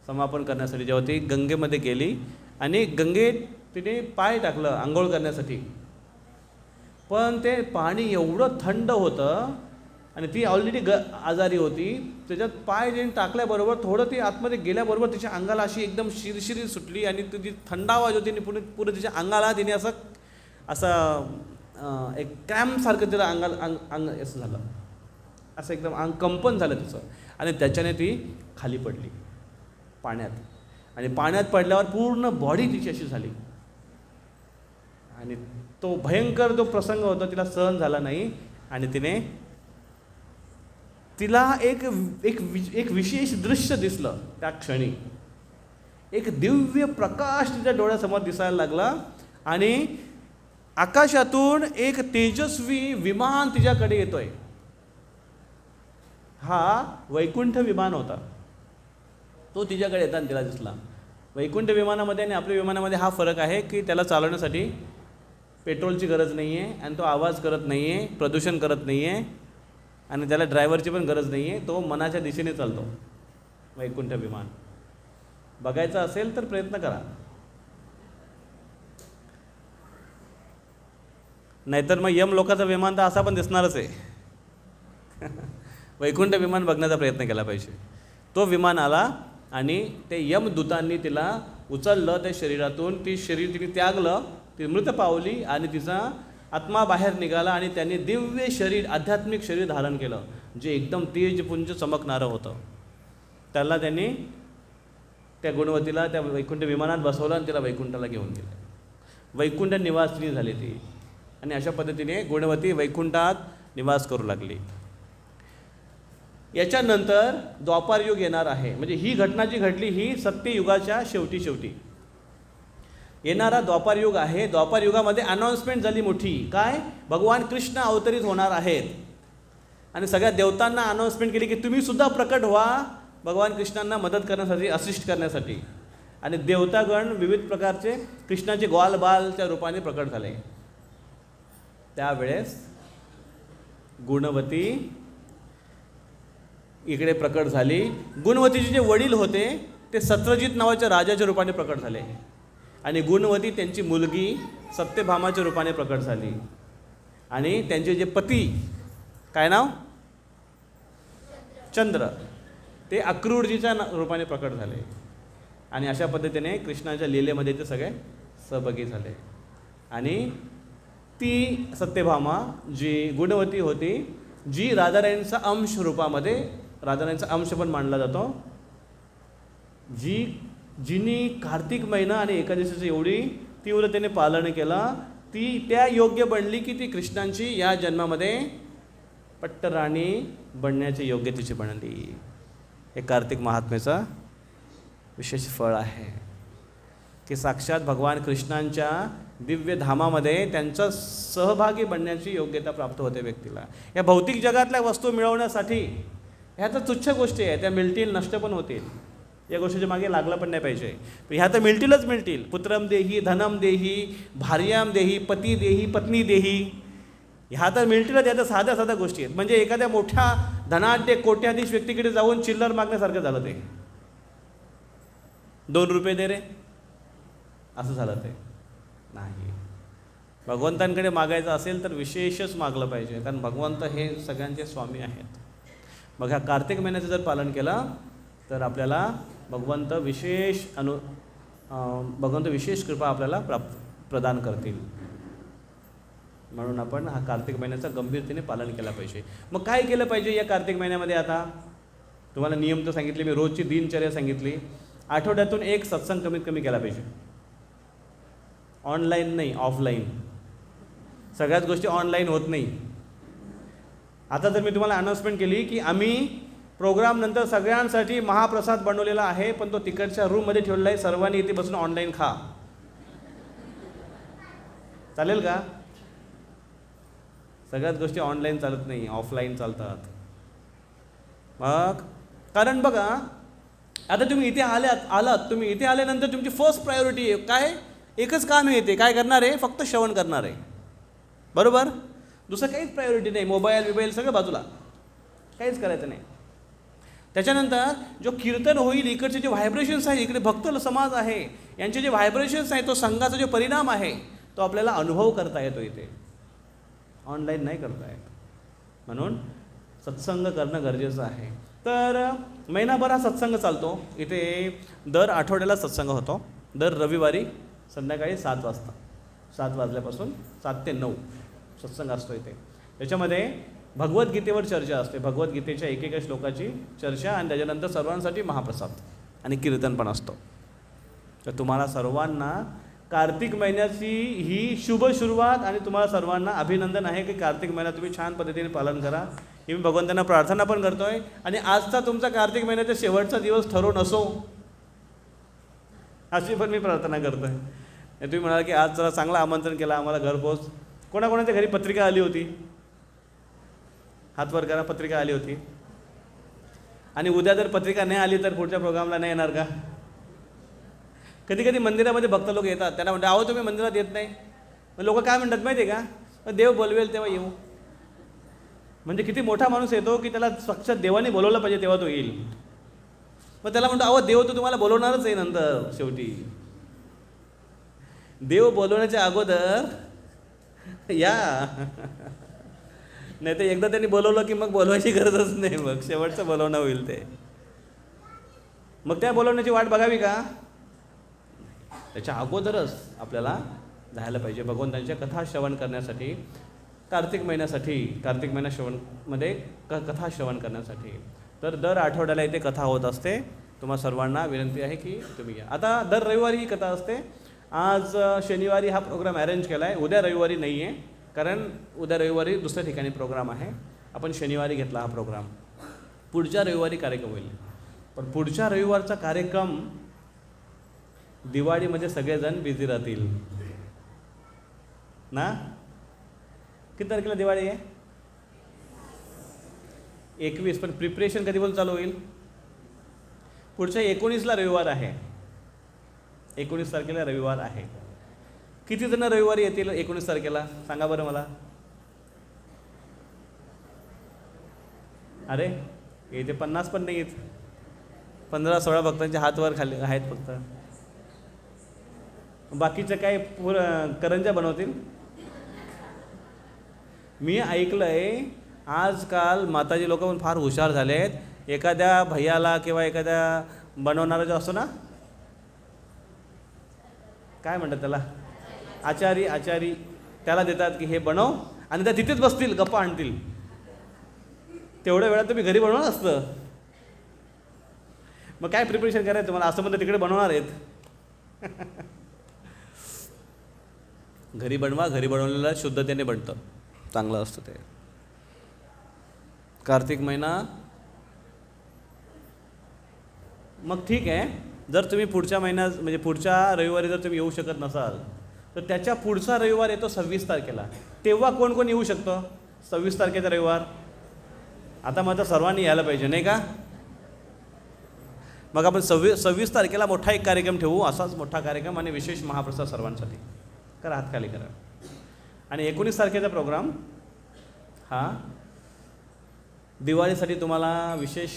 समापन करण्यासाठी जेव्हा ती गंगेमध्ये गेली आणि गंगेत तिने पाय टाकलं आंघोळ करण्यासाठी, पण ते पाणी एवढं थंड होतं आणि ती ऑलरेडी आजारी होती. त्याच्यात पाय जे टाकल्याबरोबर थोडं ती आतमध्ये गेल्याबरोबर तिच्या अंगाला अशी एकदम शिरशिरी सुटली आणि ती थंडावा जो तिने पुढे तिच्या अंगाला तिने असं एक क्रॅम्पसारखं तिला अंग असं झालं, असं एकदम अंग कंपन झालं तिचं आणि त्याच्याने ती खाली पडली पाण्यात. आणि पाण्यात पडल्यावर पूर्ण बॉडी तिची अशी झाली आणि तो भयंकर जो प्रसंग होता तिला सहन झाला नाही आणि तिला एक विशेष दृश्य दिसलं. त्या क्षणी एक दिव्य प्रकाश तिच्या डोळ्यासमोर दिसायला लागला आणि आकाशातून एक तेजस्वी विमान तिच्याकडे येतोय. हा वैकुंठ विमान होता. तो तिच्याकडे येताना तिला दिसला. वैकुंठ विमानामध्ये आणि आपल्या विमानामध्ये हा फरक आहे की त्याला चालवण्यासाठी पेट्रोलची गरज नाही आहे आणि तो आवाज करत नाही आहे, प्रदूषण करत नाही आहे आणि त्याला ड्रायव्हरची पण गरज नाही आहे. तो मनाच्या दिशेने चालतो वैकुंठ विमान. बघायचं असेल तर प्रयत्न करा, नाहीतर मग यम लोकांचं विमान तर असा पण दिसणारच आहे. वैकुंठ विमान बघण्याचा प्रयत्न केला पाहिजे. तो विमान आला आणि ते यमदूतांनी तिला उचललं त्या शरीरातून. ती शरीर तिने त्यागलं, ती मृत पावली आणि तिचा आत्मा बाहेर निघाला आणि त्यांनी दिव्य शरीर, आध्यात्मिक शरीर धारण केलं जे एकदम तेजपुंज चमकणारं होतं. त्याला त्यांनी त्या गुणवतीला त्या वैकुंठ विमानात बसवलं आणि तिला वैकुंठाला घेऊन गेलं. वैकुंठ निवासिनी झाली ती आणि अशा पद्धतीने गुणवती वैकुंठात निवास करू लागली. याच्यानंतर द्वापारयुग येणार आहे. म्हणजे ही घटना जी घडली ही सत्ययुगाच्या शेवटी येणारा द्वापारयुग आहे. द्वापारयुगामध्ये अनाउन्समेंट झाली मोठी, काय, भगवान कृष्ण अवतरित होणार आहेत आणि सगळ्या देवतांना अनाउन्समेंट केली की तुम्ही सुद्धा प्रकट व्हा भगवान कृष्णांना मदत करण्यासाठी, असिस्ट करण्यासाठी. आणि देवतागण विविध प्रकारचे कृष्णाचे ग्वालबालच्या रूपाने प्रकट झाले. त्यावेळेस गुणवती इकडे प्रकट झाली. गुणवतीचे जे वडील होते ते सत्यजित नावाच्या राजाच्या रूपाने प्रकट झाले आणि गुणवती त्यांची मुलगी सत्यभामाच्या रूपाने प्रकट झाली आणि त्यांचे जे पती, काय नाव, चंद्र, ते अक्रूरजीच्या रूपाने प्रकट झाले. आणि अशा पद्धतीने कृष्णाच्या लीलेमध्ये ते सगळे सहभागी झाले. आणि ती सत्यभामा जी गुणवती होती, जी राधाराणीचा अंश रूपामध्ये, राधाराणीचा अंश पण मानला जातो, जिनी कार्तिक महिना आणि एकादशीचं एवढी तीव्रतेने पालन केलं, ती त्या योग्य बनली की ती कृष्णांची या जन्मामध्ये पट्टराणी बनण्याची योग्य तिची बनली. हे कार्तिक महात्म्याचा विशेष फळ आहे की साक्षात भगवान कृष्णांच्या दिव्य धामामध्ये त्यांचा सहभागी बनण्याची योग्यता प्राप्त होते व्यक्तीला. या भौतिक जगातल्या वस्तू मिळवण्यासाठी ह्या तर तुच्छ गोष्टी आहेत, त्या मिळतील, नष्ट पण होतील. या गोष्टीच्या मागे लागलं पण नाही पाहिजे. ह्या तर मिळतीलच मिळतील. पुत्रम देही, धनम देही, भार्याम देही, पती देही, पत्नी देही, ह्या तर मिळतीलच. या तर साध्या साध्या गोष्टी आहेत. म्हणजे एखाद्या मोठ्या धनाढ्य कोट्याधीश व्यक्तीकडे जाऊन चिल्लर मागण्यासारखं झालं ते. 2 रुपये दे रे, असं झालं ते. नाही, भगवंतांकडे मागायचं असेल तर विशेषच मागलं पाहिजे, कारण भगवंत हे सगळ्यांचे स्वामी आहेत. मग ह्या कार्तिक महिन्याचं जर पालन केलं तर आपल्याला भगवंत विशेष कृपा आपल्याला प्रदान करतील. म्हणून आपण हा कार्तिक महिन्याचं गंभीरतेने पालन केलं पाहिजे. मग काय केलं पाहिजे या कार्तिक महिन्यामध्ये? आता तुम्हाला नियम तर सांगितले मी, रोजची दिनचर्या सांगितली. आठवड्यातून एक सत्संग कमीत कमी केला पाहिजे. ऑनलाईन नाही, ऑफलाईन. सगळ्याच गोष्टी ऑनलाईन होत नाही. आता जर मी तुम्हाला अनाउन्समेंट केली की आम्ही प्रोग्राम नंतर सगळ्यांसाठी महाप्रसाद बनवलेला आहे, पण तो तिकडच्या रूममध्ये ठेवलेला आहे, सर्वांनी इथे बसून ऑनलाईन खा, चालेल का? सगळ्याच गोष्टी ऑनलाईन चालत नाही, ऑफलाईन चालतात. मग कारण बघा, आता तुम्ही इथे आलात, तुम्ही इथे आल्यानंतर तुमची फर्स्ट प्रायोरिटी आहे काय? एकच काम आहे, ते काय करणार आहे? फक्त श्रवण करणार आहे, बरोबर? दुसरं काहीच प्रायोरिटी नाही. मोबाईल सगळं बाजूला. काहीच करायचं नाही. त्याच्यानंतर जो कीर्तन होईल, इकडचे जे व्हायब्रेशन्स आहे, इकडे भक्त समाज आहे, यांचे जे व्हायब्रेशन्स आहे, तो संघाचा जो परिणाम आहे तो आपल्याला अनुभव करता येतो. इथे ऑनलाईन नाही करता येत. म्हणून सत्संग करणं गरजेचं आहे. तर महिनाभर हा सत्संग चालतो. इथे दर आठवड्याला सत्संग होतो. दर रविवारी संध्याकाळी 7 वाजता, 7 वाजल्यापासून 7 ते 9 सत्संग असतो इथे. त्याच्यामध्ये भगवद्गीतेवर चर्चा असते. भगवद्गीतेच्या एकेका श्लोकाची चर्चा आणि त्याच्यानंतर सर्वांसाठी महाप्रसाद आणि कीर्तन पण असतो. तर तुम्हाला सर्वांना कार्तिक महिन्याची ही शुभ सुरुवात आणि तुम्हाला सर्वांना अभिनंदन आहे की कार्तिक महिना तुम्ही छान पद्धतीने पालन करा. ही मी भगवंतांना प्रार्थना पण करतो आहे. आणि आजचा तुमचा कार्तिक महिन्याचा शेवटचा दिवस ठरो नसो, अशी पण मी प्रार्थना करतो आहे. तुम्ही म्हणाल की आज जरा चांगलं आमंत्रण केलं आम्हाला घरपोच. कोणाकोणाच्या घरी पत्रिका आली होती? हात वर करा. पत्रिका आली होती. आणि उद्या जर पत्रिका नाही आली तर पुढच्या प्रोग्रामला नाही येणार का? कधी कधी मंदिरामध्ये भक्त लोक येतात, त्यांना म्हणतात अहो तुम्ही मंदिरात येत नाही. मग लोक काय म्हणतात माहिती आहे का? देव बोलवेल तेव्हा येऊ. म्हणजे किती मोठा माणूस येतो की त्याला साक्षात देवाने बोलवलं पाहिजे तेव्हा तो येईल. मग त्याला म्हणतो अहो देव तो तुम्हाला बोलवणारच आहे नंतर शेवटी. देव बोलवण्याच्या अगोदर या, नाही तर एकदा त्यांनी बोलवलं की मग बोलवायची गरजच नाही. मग शेवटचं बोलवणं होईल ते. मग त्या बोलवण्याची वाट बघावी का? त्याच्या अगोदरच आपल्याला जायला पाहिजे भगवंतांच्या कथा श्रवण करण्यासाठी. कार्तिक महिन्यासाठी, कार्तिक महिना श्रवणमध्ये कथा श्रवण करण्यासाठी. तर दर आठवड्याला इथे कथा होत असते. तुम्हा सर्वांना विनंती आहे की तुम्ही या. आता दर रविवारी ही कथा असते. आज शनिवारी हा प्रोग्राम अरेंज केला आहे. उद्या रविवारी नाही आहे, कारण उद्या रविवारी दुसऱ्या ठिकाणी प्रोग्राम आहे. आपण शनिवारी घेतला हा प्रोग्राम. पुढच्या रविवारी कार्यक्रम होईल. पण पुढच्या रविवारचा कार्यक्रम दिवाळीमध्ये सगळेजण बिझी राहतील ना. किती तारखेला दिवाळी आहे? 21. पण प्रिपरेशन कधीपासून चालू होईल? पुढच्या 19ला रविवार आहे. 19 तारखेला रविवार आहे. किती जण रविवारी येतील 19 तारखेला? सांगा बरं मला. अरे इथे 50 पण नाही आहेत. 15-16 भक्तांचे हात वर खाली आहेत फक्त. बाकीचं काय करंजा बनवतील? मी ऐकलं आहे आजकाल माताजी लोक पण फार हुशार झाले आहेत. एखाद्या भैयाला किंवा एखाद्या बनवणारा जो असतो ना, काय म्हणतात त्याला, आचारी, त्याला देतात की हे बनव आणि त्या तिथेच बसतील, गप्पा आणतील. तेवढ्या वेळात तुम्ही घरी बनवणार असतं. मग काय प्रिपरेशन करायचं तुम्हाला? असं म्हणतं तिकडे बनवणार आहेत. घरी बनवा. घरी बनवलेलं शुद्धतेने बनतं, चांगलं असतं ते. कार्तिक महिना मग ठीक आहे. जर तुम्ही पुढच्या महिन्यात म्हणजे पुढच्या रविवारी जर तुम्ही येऊ शकत नसाल तर त्याच्या पुढचा रविवार येतो 26 तारखेला. तेव्हा कोण कोण येऊ शकतं? 26 तारखेचा रविवार. आता मात्र सर्वांनी यायला पाहिजे नाही का? मग आपण 26 तारखेला मोठा एक कार्यक्रम ठेवू. असाच मोठा कार्यक्रम आणि विशेष महाप्रसाद सर्वांसाठी. करा, हात खाली करा. आणि 19 तारखेचा प्रोग्राम हा दिवाळीसाठी तुम्हाला विशेष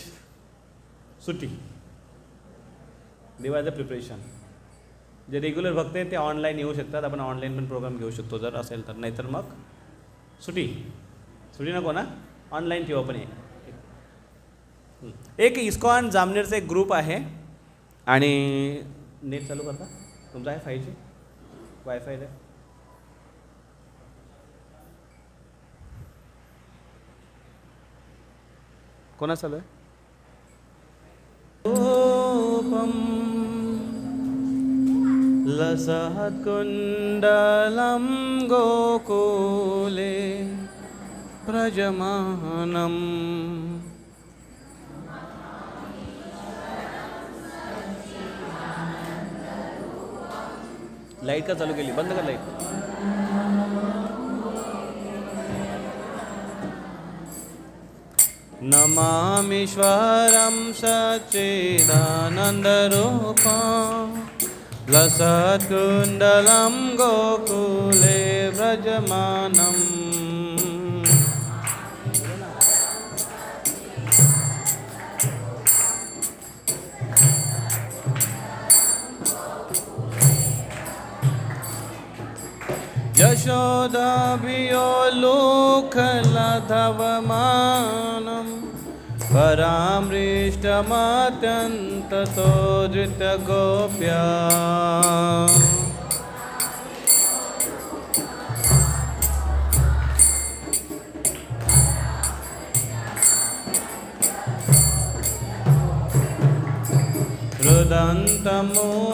सुट्टी. दिवाळीचं प्रिपरेशन. जे रेग्युलर भक्त आहेत ते ऑनलाईन येऊ शकतात. आपण ऑनलाईन पण प्रोग्राम घेऊ शकतो जर असेल तर. नाहीतर मग सुट्टी नको ना, ऑनलाईन ठेवू आपण. एक इस्कॉन जामनेरचा एक ग्रुप आहे. आणि नेट चालू करता तुमचा आहे 5G वायफाय आहे. कोणा चालू आहे? लसहत कुंडलम गोकुले प्रजमानम. लाईट का चालू केली? बंद कर लाईट. नमामीश्वरं सच्चिदानन्दरूपं लसत्कुण्डलं गोकुले व्रजमानम्. क्रोधाभियो लोकलधवमानं परामृष्टमत्यन्ततो धृतगोप्या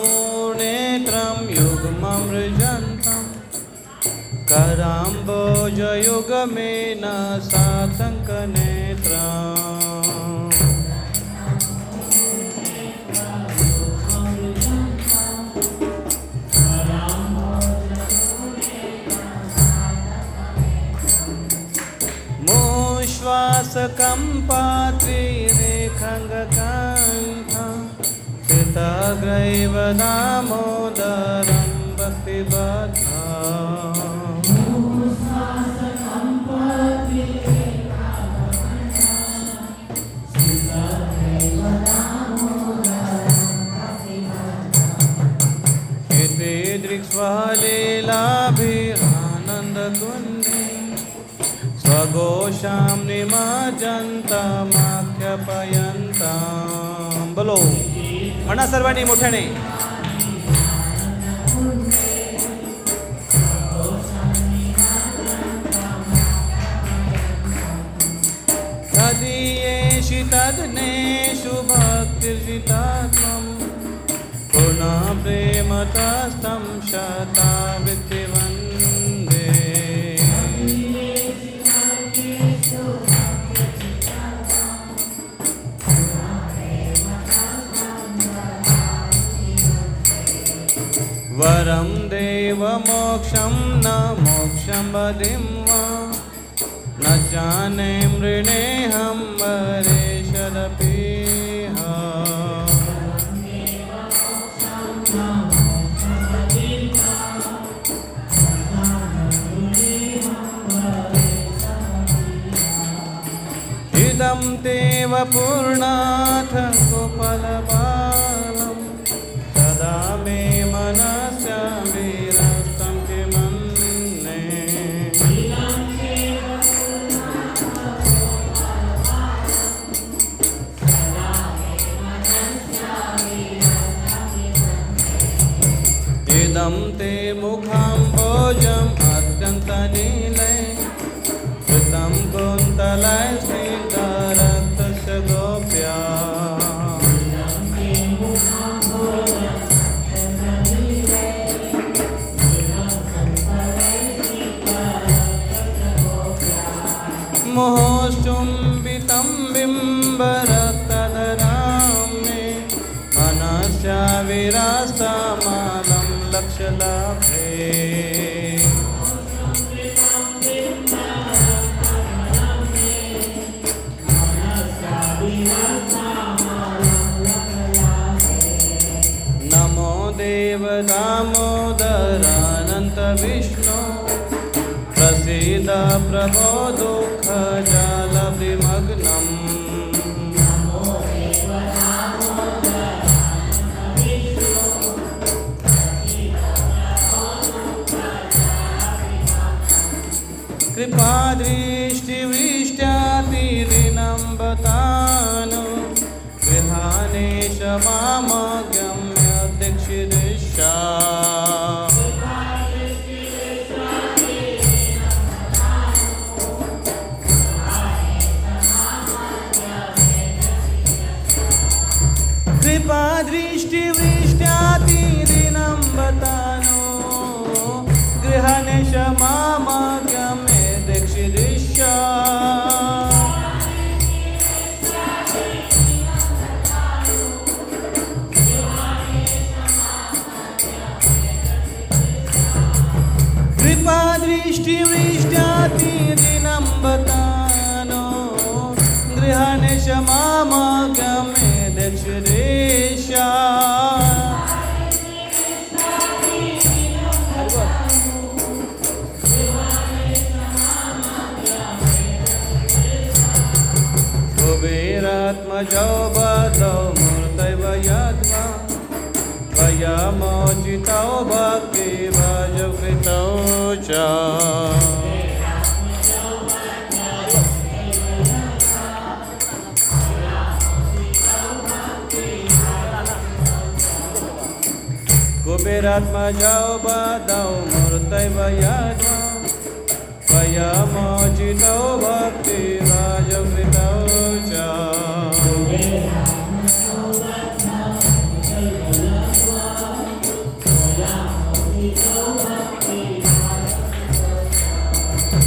रुदन्तमूर्णेत्रं युग्ममृजन्तं कराम्बोजयुगमेन सातङ्कनेत्रम् मुश्वासकम्पात्रिरेखङ्गकण्ठं कृतग्रैव दामोदरं भक्तिबद्धा इति दृक्स्वलीलाभिरानन्दकुन्दे स्वघोषां निमज्जन्तमाख्यापयन्तां बोलो म्हणा सर्वांनी मोठ्याने तदीयेषि तदनेषु भक्तिर्जितात्मं पुनः प्रेमतस्तं शतावृत्ति वन्दे वरं देवमोक्षं न मोक्षं बधिं वा न जाने मृणेऽहं वरेशदपीह इदं तेव पूर्णाथ कुफलबालं सदा मे मनस्य वीरस्तं किमन्ये इदं ते मुखाम्भोजम् अत्यन्तनीले कृतं कुन्तलै स्निग्धरक्तस्य गोप्या मोहोश्चुम्बितं बिम्बरक्तधरां मे मनस्या विरास्तमालं लक्ष्यलाभे नमो देव दामोदरानन्त विष्णु प्रसीद प्रभो दुःखजालविमग्नम् कृपादृष्टिवृष्ट्यातिदिनं बतानु गृहाणेश मामगम्य दीक्षिदिशा कृपादृष्टिवृष्ट्यातिदिनं बतानु गृहाणेश मामगम्य दीक्षिदिशा कृपादृष्टिवृष्ट्यातिदिनं बतानो गृहाणेश मामगम्य दीक्षिदिशा कुबेरात्मजौ बद्धौ मूर्तैव यद्वा भयमोचितौ भक्तिभजकृतौ च कुबेरात्मजौ बद्धौ मूर्तैर्भयाद्वा भयमोचितौ भक्तिभजकृतौ च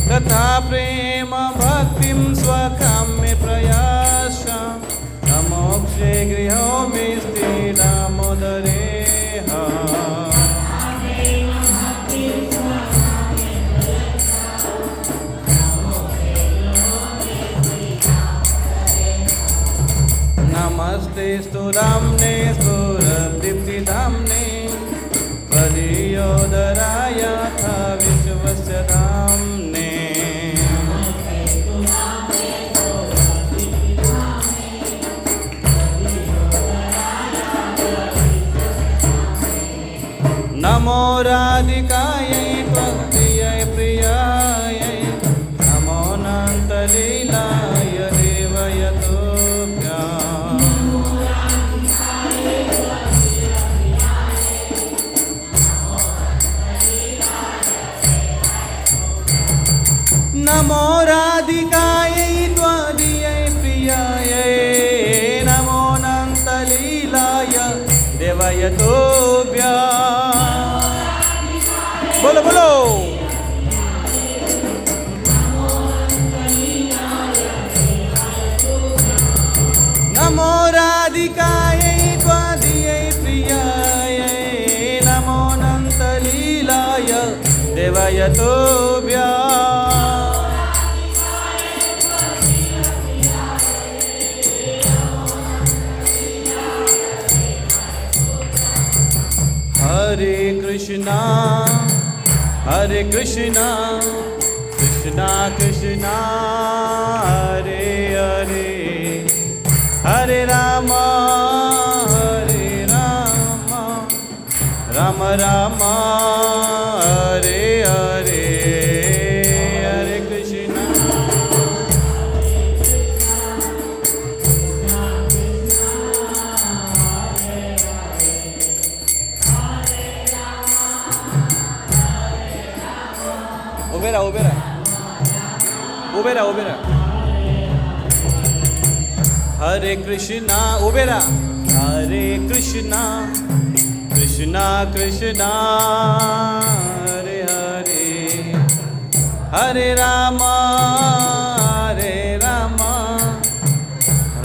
तथा प्रेम भक्तिं स्वकाम्ये प्रयास अमोक्षे गृहो मिस्ति दामोदरेह नमस्ते स्तुराम्ने स्फुरदीप्तिधाम्ने त्वदीयोदराय यथा विश्वस्य धाम्ने नमो राधिकायै त्वदीयै प्रियायै नमो अनन्तलीलाय देवयतोभ्याम् नमो राधिकायै त्वदीयै प्रियायै नमो अनन्तलीलाय देवयतोभ्याम् बोलो बोलो नमो राधिकायै त्वदीयै प्रियायै नमो अनन्तलीलाय देवयतोभ्याम् हरे कृष्णा कृष्णा कृष्णा हरे हरे हरे राम राम राम हरे हरे हरे कृष्णा उभे रहा हरे कृष्णा उभे रहा हरे कृष्णा कृष्णा कृष्णा हरे हरे हरे राम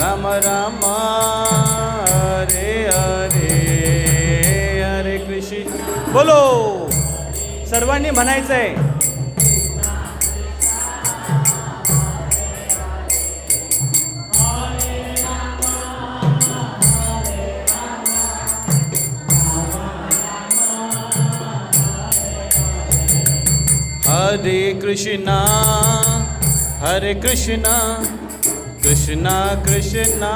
राम राम हरे हरे हरे कृष्ण बोलो सर्वांनी म्हणायचंय हरे कृष्णा कृष्णा कृष्णा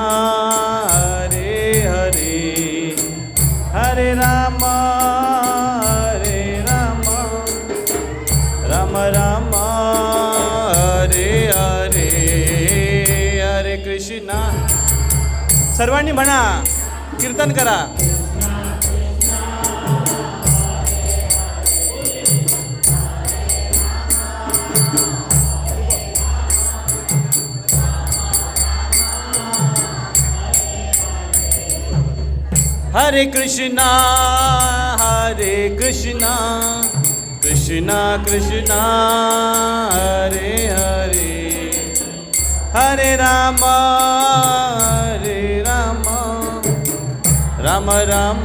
हरे हरे हरे राम राम राम हरे हरे हरे कृष्णा सर्वांनी म्हणा कीर्तन करा हरे कृष्णा कृष्णा कृष्णा हरे हरे हरे राम राम राम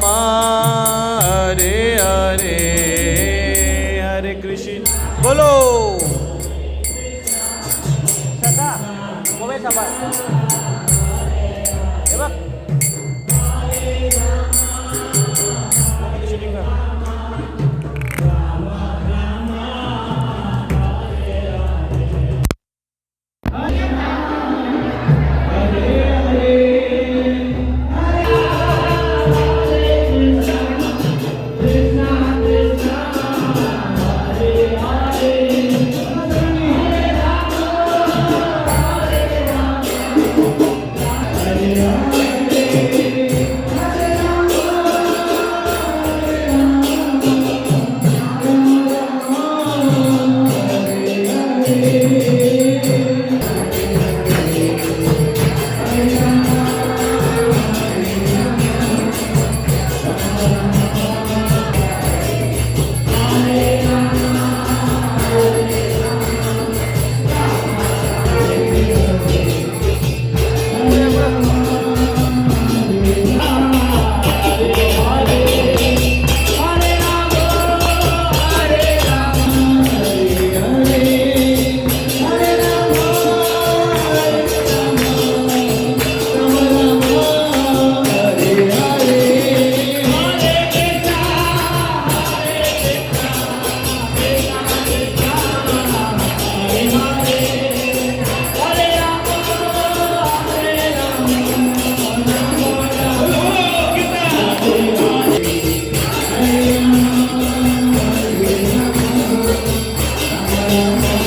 हरे हरे हरे कृष्ण बोलो सदा मोबाईल सांभाळ हे बघ Thank you.